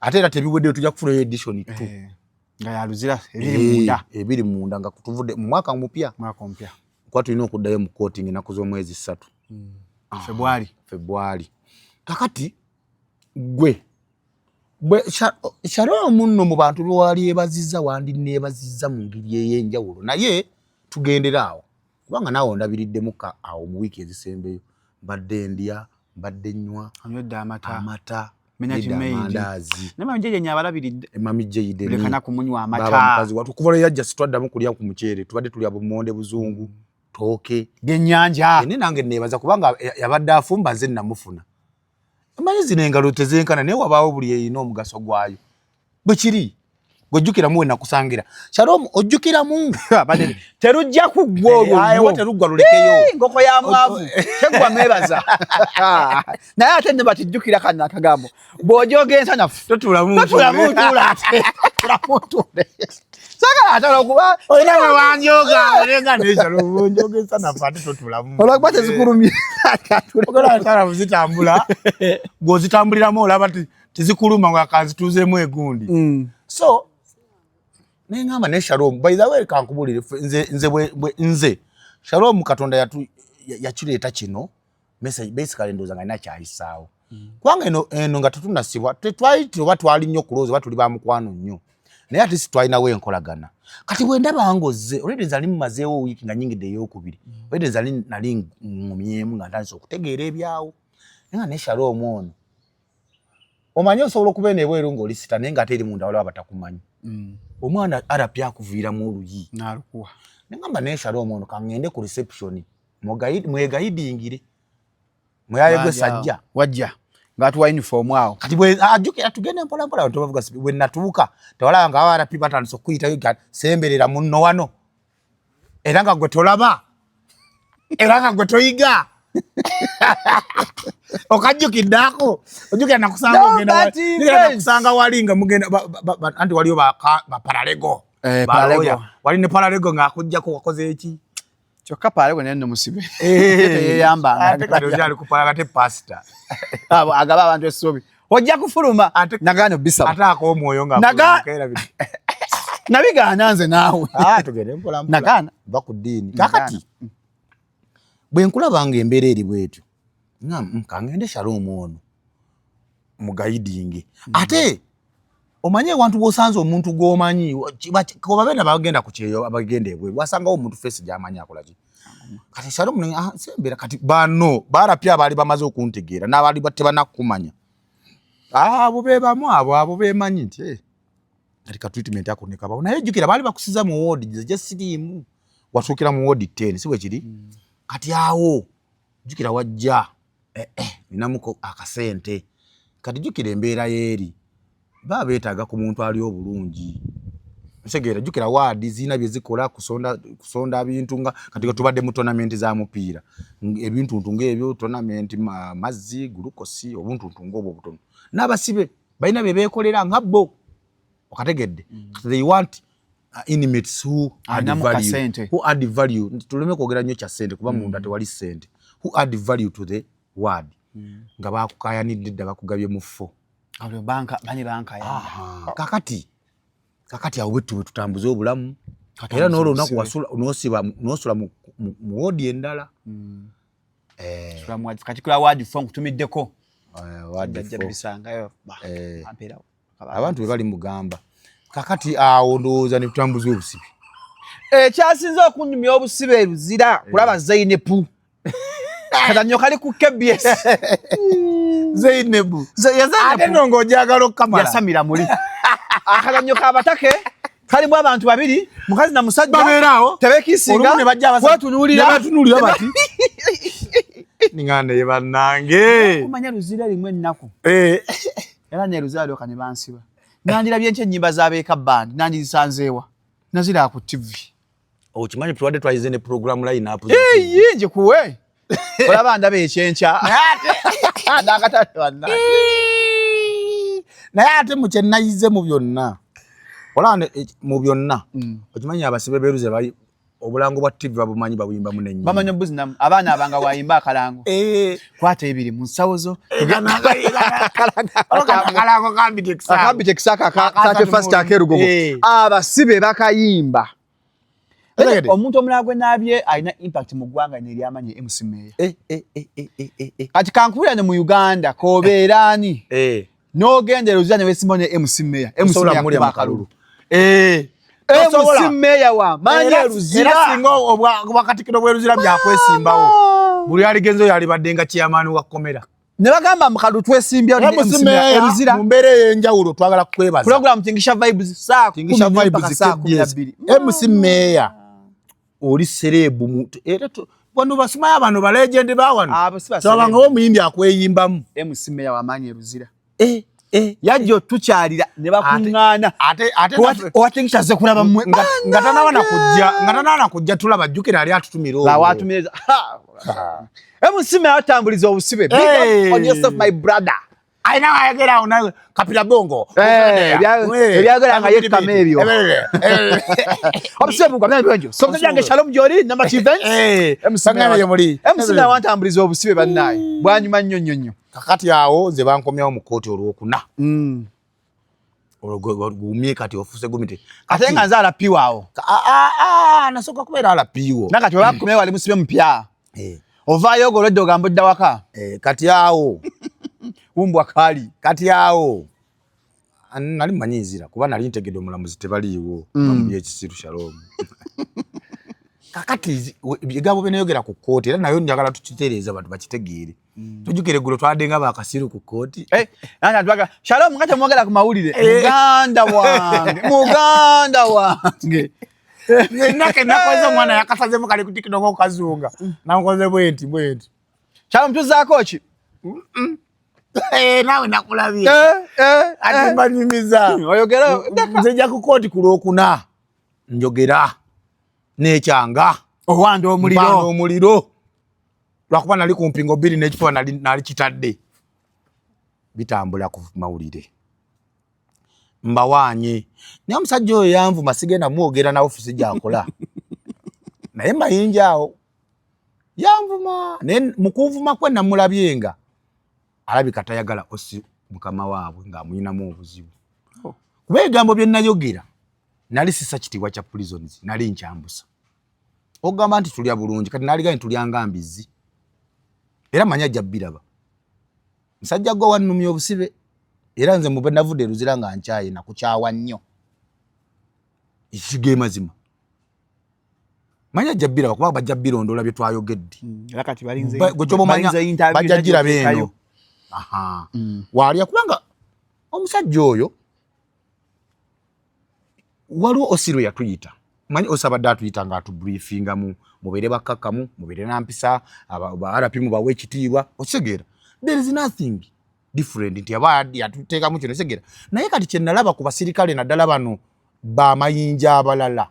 C: ate era tebiweddeyo tujja kufuna edition 2
D: nga yaluzira
C: ebiri munda nga kutuvudde mu mwaka mupya kwa tulina okuddayo mu courting ennaku z'omwezi 3 February kakati gwe Shalom nno mu bantu lwali ebaziza wandi nebaziza mu ngeri ey'enjawulo naye tugenderaawo kubanga naawe ondabiriddemu awo mu wiiki ezisembeyo mbadde ndya mbadde nnywa
D: anywedde amata
C: amandazi
D: namamije nyabalabiridde
C: mamije yide
D: lekana kumunywa amata
C: mukazi watu kuvola yajja sitwaddamu kulya ku muceere tubadde tulya bumonde buzungu tooke
D: genyanja
C: ne nange nebaza kubanga yabadde afumba nze namufuna amanyi zino engalo tezenkana naye wabaawo buli eyina omugaso gwayo bwe kiri gwejjukira muwe nakusangira Shalom ojjukiramu
D: terujja kuggwa olwo
C: teruggwa lulekeyo
D: ngoko ya mwavu tegwa mebaza naye ate ne batijjukira kana akagambo bw'ojogensa naffe
C: totulamu
D: saka atala okuba
C: oyina bwe wanjoga olenga ne Shalom onjogensa naffe ate totulamu
D: olwakuba tezikulumye
C: ogola atala zitambula gw'ozitambuliramu olaba tezikuluma nga kanzituuzeemu egundi so nengamba ne Shalom by the way kankubulire nze Shalom Katonda yakireeta kino message basically ndoza nga inakyayisaawo kubanga eno nga tetunasibwa tetwayitibwa twali nnyo kulooza batuli ba mukwano nnyo naye ate sitwalinawo enkolagana kati bwe ndaba ngoze already nzali mumazeewo wiiki nga nyingidde ey'okubiri already nzali nali ngumyemu nga ntandise okutegeera ebyawo naye nga ne Shalom ono omanyi osobola okuba n'ebweru ng'oli sita naye nga ate eri munda waliwo abatakumanyi omwana arapya akuviiramu oluyi
D: nalukuwa
C: nengamba ne Shalom ono kangende ku reception mwegayidingire mweyaye gwe sajja
D: wajja ngatu wa uniform wao
C: kati bwe ajukira tugende mpola mpola abantu bavuga bwe natuuka tewala nga awara pipa tanso kuyita semberera munno wano era nga gwe tolaba era nga gwe toyiga okajukidako ojukira nakusanga ogenda nakusanga wali nga mugenda anti waliyo ba paralego wali ne paralego nga akujjako wakoze eki
D: kyokka paralego neno musibe yeyamba
C: ate kati ojali kupala kate pasta
D: abo agaba abantu esobi ojja kufuluma nagano bisaba
C: ate ak'omwoyo nga akera bidi
D: nabigana nze naawe
C: tugende mpola
D: mpola nagana
C: bakudini kakati bwe nkulabanga embeera eri bwetyo kangende Shalom ono mugayidingi ate omanye abantu bosanze omuntu gomanyi ko babena bagenda ku kyeyo abagenda ebwe wasangawo omuntu face gy'amanyi akola ki kati Shalom sembera kati bano barapya bali bamaze okuntegeera n'abali tebanakumanya abo bebamu abo bemanyi nti katika treatment yako nekaba naye jukira bali bakusiza mu ward just sirimu watuukira mu ward 10 siwe kiri kati awo jukira wajja ninamuko akasente kati jukira embeera yeri baba beetaaga ku muntu ali obulungi nsegeera jukira ward zina bye zikola kusonda bintu nga kati tubadde mu tournament za mupiira ebintu ntunga ebyo tournament mazzi glucose obuntu ntunga obwo butono n'abasibe balina bye beekolera ngabbo okategedde they want inmates who add value tuleme kwogera nnyo kya ssente kuba munda tewali ssente who add value to the ward nga bakukayanidde dda bakugabye mu ffo
D: abo banka ya
C: kakati awo bwe tutambuze obulamu era n'olwo lunaku n'osula mu ward endala
D: kati kula ward fo nkutumiddeko
C: abantu bali mugamba kakati awo ndowooza ne tutambuze obusibe
D: kyasinze okunyumya obusibe Luzira kulaba Zainepu kadanyo kali ku KBS
C: Zainepu ate nongo ojagala okukamala
D: yasamira muli akadanyo kabatake kalimu abantu babiri mukazi na musajja
C: babeerawo
D: tebekisinga
C: batunulira bati ningane yebanange
D: kumanya Luzira limwe ennaku era ne Luzira lyoka ne bansiba nandira ennyimba z'abeeka band nandizisanzeewa nazira ku TV
C: okimanyi tuwadde twayize ne program line up
D: nje kuwe olaba ndabe ekyenkya
C: naye ate mu kye nayize mu byonna olaba mu byonna okimanyi abasibe beeruze bali obulango bwa TV babumanyi babuyimba mu nennyimba
D: bamanyi buzinam abaana abanga wayimba akalango kwata ebiri mu nsawozo
C: akalango
D: kambitex kake first akerugogo abasibe bakayimba omuntu omulala gwe nabye alina impact mu ggwanga neryamanyi MC Meya kati kankubulira mu Uganda kobeerani n'ogenda Luzira ne weesimbawo ne MC Meya yakuba akalulu MC Meya wa manyi Luzira
C: era singa obwakatikiro bwe Luzira byakwesimbawo buli aligenzo yali baddenga chairman wa komera
D: ne bagamba mukalu twesimbyawo ne MC Meya Luzira
C: mu mbeera ey'enjawulo twagala kwebaza
D: program Tingisha Vibes saa 12
C: MC Meya oli serebu era bano basima bano ba legend ba wano sabanga omuyimbi akweyimbamu
D: MC Meya wa manyi Luzira yajjo tukyalira ne bakungana
C: ate
D: owatingisha ze kulaba mmwe
C: ngatanana kujja tulaba jukira ali atutumira
D: la watumireza MC Meya atambuliza obusibe big on yourself my brother
C: aina ayagera una kapira bongo
D: ebyagera nga yekama ebyo obusibe bugwa byanjo so kujanga Shalom Jori number 2 events MC Meya atambuliza obusibe bannaye bwanyuma nnyonnyo
C: kakati awo ze bankomyawo mu kooti olwokuna olugumye kati ofuse gumite
D: ate nga nze alapiwa awo
C: nasoka kubeera alapiwo
D: nakati bakomyawo wali musibe mupya ovaayo ogolwedde ogamba odda waka
C: kati awo
D: wumbwa kali
C: kati awo nali mumanyizira kuba nali ntegedde omulamuzi tebaliiwo bamubye ekisiru Shalom kakati bigabo benayogera ku kooti era nayo njagala tukitereeza abantu bakitegeere tujukire gulo twadenga bakasiru ku kooti
D: nana twaga Shalom ngate mwogera ku mawulire muganda wange
C: nake nakoze mwana yakasaze mukali kutikidongo kazunga nakoze bwenti
D: Shalom tuzaako ki
A: nawe nakulabye ati mbanyumiza
D: oyogera
A: nze ku kooti ku Lwokuna njogera n'ekyanga
D: owanda
A: omuliro lwakuba nali ku mpingo bbiri n'ekifuba nali kitadde bitambula ku mawulire mbawaanye naye omusajja oyo yanvuma sigenda mwogera na ofisi gyakola naye mayinja awo yanvuma naye mukunvuma kwe namulabyenga alabika tayagala osi mukama waabwe ng'amuyinamu obuzibu kuba ebigambo bye nayogera nali sisa kitiibwa kya prisons nali nkyambusa ogamba nti tulya bulungi kati naliga ntulyanga mbizi era manya ajja biraba musajja gwe wannumya obusibe era nze mube navudde Luzira nga nkyaye nakukyawa nnyo ekige mazima manya ajja biraba kuba bajja birondoola bye twayogedde gwe kyobomanya bajja giraba eno walya kubanga omusajja oyo waliwo osiro yatuyita manyi osabadde atuyita nga atubriefinga mubeere bakkakkamu mubeere nampisa RP mubawe ekitiibwa okitegeera there is nothing different nti yatuteekamu kino segera naye kati kye nalaba ku basirikale naddala bano bamayinja abalala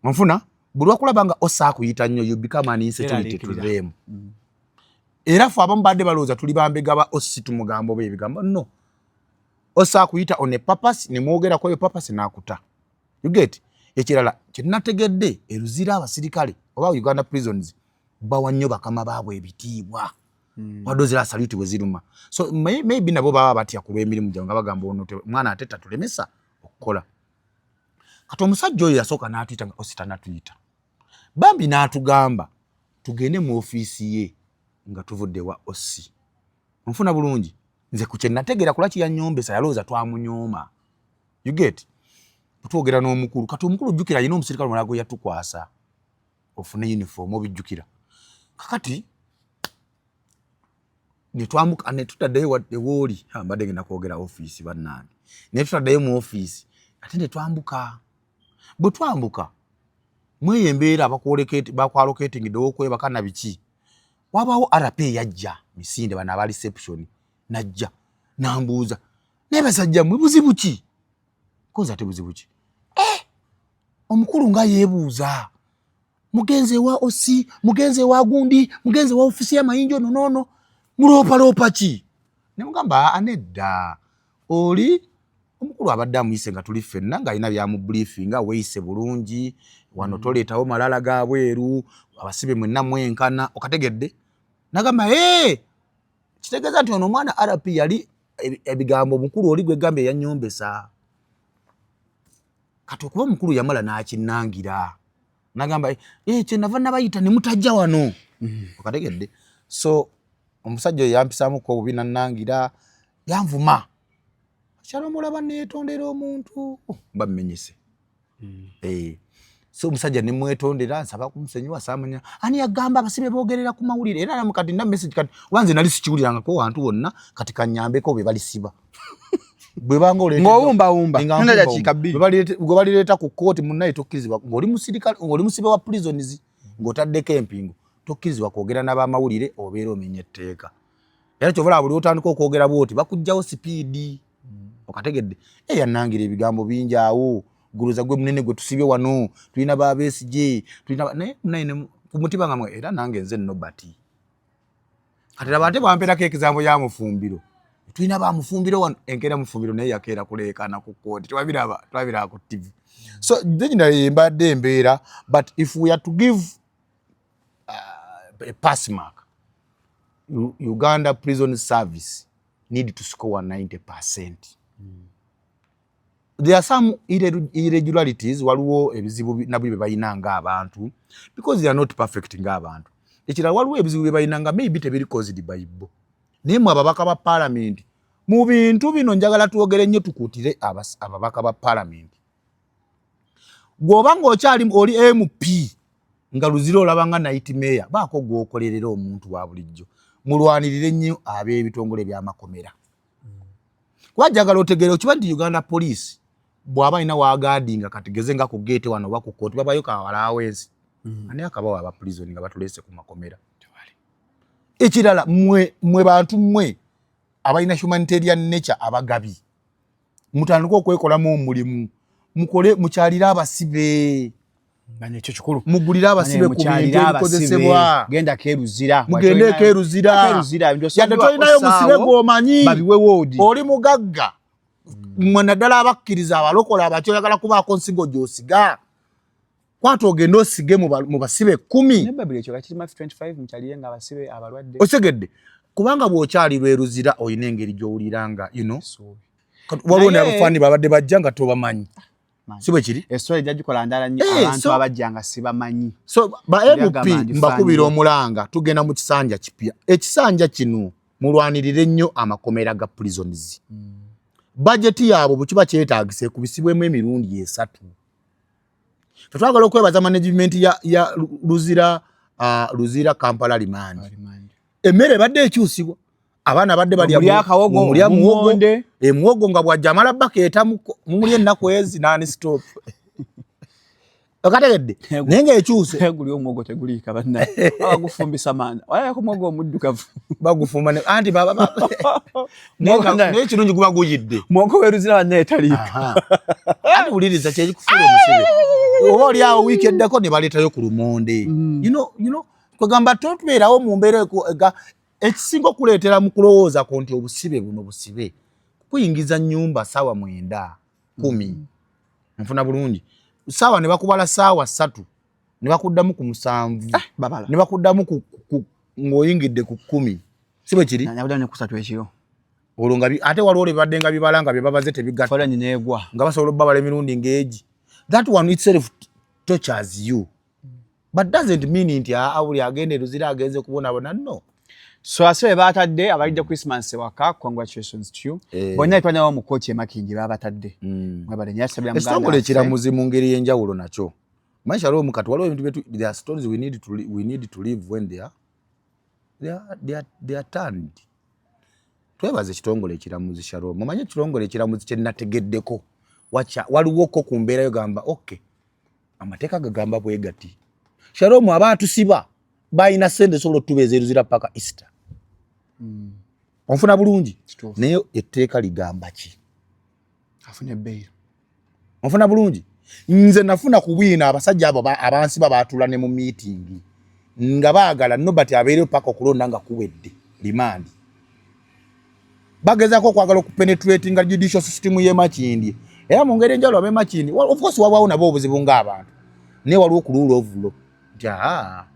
A: onfuna buli wakulaba nga osaakuyita nnyo you become an insecurity to them era fe abamu badde balowooza tuli bambega ba osi tumugambo be ebigambo no osaakuyita on a purpose ne mwogerako eyo purpose n'akuta you get ekirala kye nategedde e Luzira abasirikale oba Uganda prisons bawa nnyo bakama baabwe ebitiibwa wadozera salute bwe ziruma so maybe nabo baba batya ku lw'emirimu gyabwe nga bagamba ono mwana ate tatulemesa okukola kati omusajja oyo yasooka n'atuyita nga osita natuyita bambi n'atugamba tugende mu ofiisi ye nga tuvudde wa osi onfuna bulungi nze ku kye nategeera kulaki yanyombesa yalowooza twamunyooma you get tutwogera n'omukulu kati omukulu jjukira alina omusirikale omulala gwe yatukwasa ofune uniform obijjukira kakati netwambuka netutaddeyo ewooli mbadde ngenda kwogera ofiisi bannange netutaddeyo mu ofiisi ate netwambuka bwe twambuka mweyo embeera bakwaloketingidde okwebaka na biki wabaawo RP yajja Misinde bano aba reception najja nambuuza naye basajja mmwe buzibu ki koza ate buzibu ki omukulu nga yeebuuza mugenze wa osi mugenze wa gundi mugenze wa ofisi ya mayinja ono noono muloopa ki ne mugamba anedda oli omukulu abadde amuyise nga tuli ffenna ng'alina byamubriefinga weeyise bulungi wano toleetawo malala ga bweru abasibe mwenna mwenkana okategedde nagamba kitegeeza nti ono omwana RP yali ebigambo omukulu oli gwe gambye yanyombesa kati okuba omukulu yamala n'akinnangira nagamba kyenava nabayita ne mutajja wano okategedde so omusajja oyo yampisaamuko obubi nannangira yanvuma kyalo omulaba neetondera omuntu mba mmenyese so omusajja ne mwetondera nsaba kumusonyiwa saamanya ani yagamba abasibe boogerera ku mawulire era namu kati nda message kati wanze nali sikiwulirangako wantu wonna kati kanyambeko be balisiba bwe banga
D: ng'owumbawumba
A: gwe balireeta ku kooti munnaye tokkirizibwa ng'oli musirikale ng'oli musibe wa prisons ng'otaddeko empingo tokkirizibwa kwogera n'abamawulire obeera omenya etteeka era kyobalaba buli otandika okwogera bwoti bakuggyawo sipiidi okategedde yannangira ebigambo bingi awo guruza gwe munene gwe tusibye wano tulina babesigye tulina naye ku mutima nga mwe era nange nze nno bati kati laba ate bwampeerako ekizambo ya mufumbiro tulina bamufumbiro wano enkeera mufumbiro naye yakeera kuleekaana ku kooti twabiraba ku TV so then mbadde embeera but if we are to give a pass mark Uganda Prison Service need to score 90%. There are some irregularities waliwo ebizibu nabuli bebayina nga abantu because they are not perfect nga abantu ekira waliwo ebizibu bebayina nga maybe tebiri caused by bo nemu ababaka ba parliament mu bintu bino njagala tuogere nnyo tukutire ababaka ba parliament gwoba ng'okyali oli MP nga Luzira olabanga night mayor baako gwokolerera omuntu wa bulijjo mulwanirire nnyo ab'ebitongole by'amakomera kwajagala otegere okiba nti Uganda Police bw'aba ina wagadinga kati geze nga ku gate wano oba ku kooti babayo kawalawo ensi ani akabawa aba prison nga batulese ku makomera ekirala mwe bantu mwe
C: abalina humanitarian nature abagabi mutandika okwekolamu omulimu mukole mukyalira abasibe
D: bane cyo kikulu
C: mugulira abasibe ku bintu ebikozesebwa
D: genda keruzira
C: mugende keruzira yadde tolinayo musibe gwomanyi
D: babiwe wodi
C: oli mugagga mwana ddala abakkiriza abalokola abakyoyagala kubaako nsigo gyosiga kwata ogenda osige mu basibe
D: 10
C: osegedde kubanga bw'okyali lweruzira olina engeri gy'owuliranga waliwo n'abafaani babadde bajja nga tobamanyi si bwe kiri
D: esitole jagikola ndala nnyo abantu abajja nga sibamanyi
C: so ba NUP mbakubira omulanga tugenda mu kisanja kipya ekisanja kino mulwanirire nnyo amakomera ga prisons budget yaabo bukiba kyetaagise kubisibwemu emirundi 3 twagala okwebaza management ya Luzira Kampala Remand emmere badde ekyusibwa abaana badde bali muwogo nga bwajamala bakeeta mumuli ennaku ezi nani stop okategedde nenga ekyuse
D: guli omwogo tegulika banna abagufumbisa maana wayako mwogo omuddukavu
C: bagufumba anti baba n'ekirungi guba guyidde
D: mwogo weruzira banna etaliika
C: anti wuliriza kyekikufuula omusibe oba oli awo wiiki eddako ne baleetayo ku lumonde you know kwegamba totubeerawo mu mbeera ekisinga okuleetera mu kulowooza ku nti obusibe buno busibe kuyingiza nnyumba ssaawa 9 10 nfuna bulungi ssaawa ne bakubala ssaawa 3 ne bakuddamu ku 7 ne bakuddamu ng'oyingidde ku 10 si bwe kiri olwo nga ate waliwo lebadde nga bibala nga bye babaze tebigatta nga basobola obbabala emirundi ng'egi that one itself tortures you but doesn't mean nti buli agenda Luzira agenze kubonabona no.
D: So asibe batadde abalidde Christmas waka, congratulations to you. Bonna itwanawo mu coach Makingi babatadde. Mwabale nyasabira muganda.
C: Estongole ekiramuzi mu ngeri y'enjawulo nakyo. Maisha lwo mukati waliwo ebintu byetu, there are stories we need to live when they are turned. Twebaze ekitongole ekiramuzi Shalom. Mumanye ekitongole ekiramuzi kye nategeddeko. Waliwo ko ku mbeera yo gamba okay. Amateeka gagamba bwegati. Shalom abantu siba bayina sente solo tubeze Luzira paka Easter. Onfuna bulungi. Naye etteeka ligamba ki?
D: Afune bail.
C: Onfuna bulungi. Nze nafuna kubwina abasajja abo abansi babatula ne mu meeting. Nga baagala nobati abeere paka okulonda nga kuwedde remand. Bagezako kwagala okupenetrate nga judicial system ye Makindi. Era mu ngeri enjalo abe Makindi. Of course wabaawo nabo obuzibu ng'abantu. Ne waliwo ku rule of law. Ja.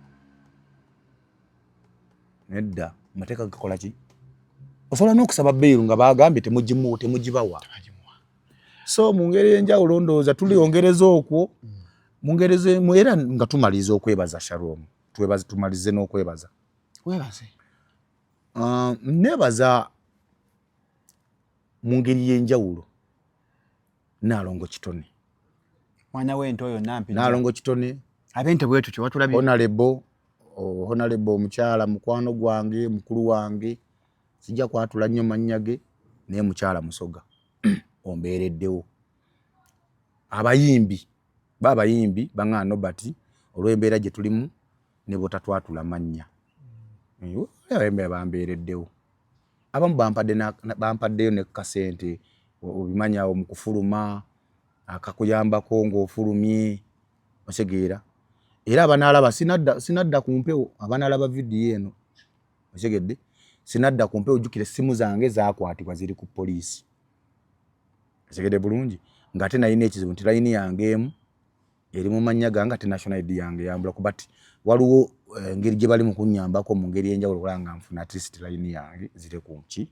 C: Nedda mateeka gakola ki? Osobola n'okusaba bail nga bagambye temugibawa. So mu ngeri enjawulo ndowooza tuliyongereza okwo. Mungereze era nga tumaliza okwebaza Shalom. Tumalize n'okwebaza.
D: Webaze.
C: Nebaza mu ngeri y'enjawulo. Nalongo Kitone.
D: Mwana w'ente oyo nampi.
C: Nalongo Kitone.
D: Abente bwetu kyo watulabye.
C: Honorable omukyala mukwano gwange mukulu wange sijja kwatula nnyo mannyage naye mukyala Musoga ombeereddewo. Abayimbi baŋŋaano Nobati olw'embeera gye tulimu ne bo tatwatula mannya. Embeera bambeereddewo. Abamu bampaddeyo ne kasente obimanyawo mu kufuluma akakuyambako ng'ofulumye osegeera. Era abanalaba sinadda ku mpewo abanalaba video eno osegedde sinadda ku mpewo jukire simu zange zakwatibwa ziri ku police osegedde bulungi ngate nalina ekizibu nti line yange emu eri mu mannya gange ate national ID yange yambula kubati waliwo engeri gye bali mu kunnyambako mu ngeri y'enjawulo kulanga nfuna at least line yange ziri ku nki.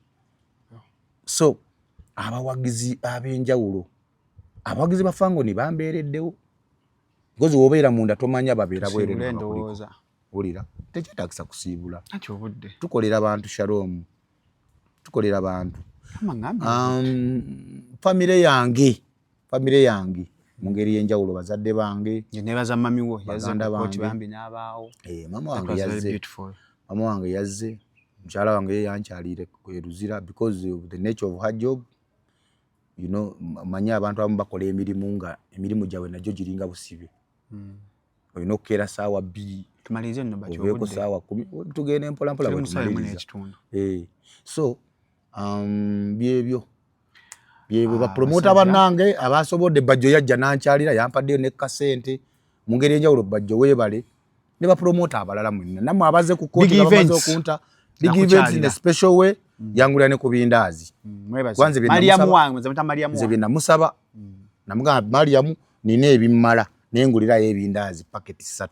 C: So abawagizi ab'enjawulo abawagizi bafango ni bambeereddewo. Gozi wobeera munda tomanya babeera bwere
D: ndowooza.
C: Olira tekyetagisa kusiibula.
D: Ati obudde.
C: Tukolera abantu Shalom. Tukolera abantu. Famire yange mu ngeri y'enjawulo bazadde bange.
D: Nebaza mami wo yazze koti bambi n'abaawo.
C: Mama wange yazze. Mukyala wange yankyalire ku Luzira because of the nature of her job. You know manya abantu abamu bakola emirimu gyabwe najjo giringa busibe. Olina okukeera ssaawa 2
D: tumalize nno
C: bakyo obudde ssaawa 10 tugenda mpola mpola bwe tumaliriza. So byebyo bapromota bannange abasobodde Bajjo yajja nankyalira yampaddeyo ne kasente mu ngeri enjawulo Bajjo weebale ne bapromota abalala mwenna nammwe abaze ku kooti abaze okunta big events in a special way yangulira ne ku bindaazi
D: kwanza Mariamu wange nzamita Mariamu
C: nze namusaba namugamba Mariamu nina ebimmala nengulirayo ebindaazi paketi 3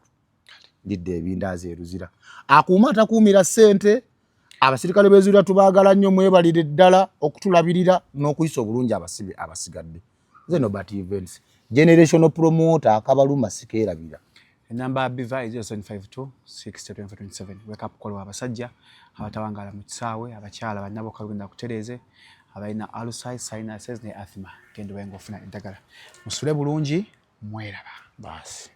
C: ndidde ebindaazi eruzira akuuma atakuumira ssente abasirikale bezulira tubaagala nnyo mwebalire ddala okutulabirira n'okuyisa obulungi abasigadde nze Norbert Events generational promoter akabaluma sikeerabira
D: enamba biva is 0752 602427 wake up call abasajja abatawangala mu kisaawe abakyala bannabo kalugenda kutereze abalina alusai sinuses ne asthma kendo wengo ofuna eddagala musule bulungi mweraba
C: basi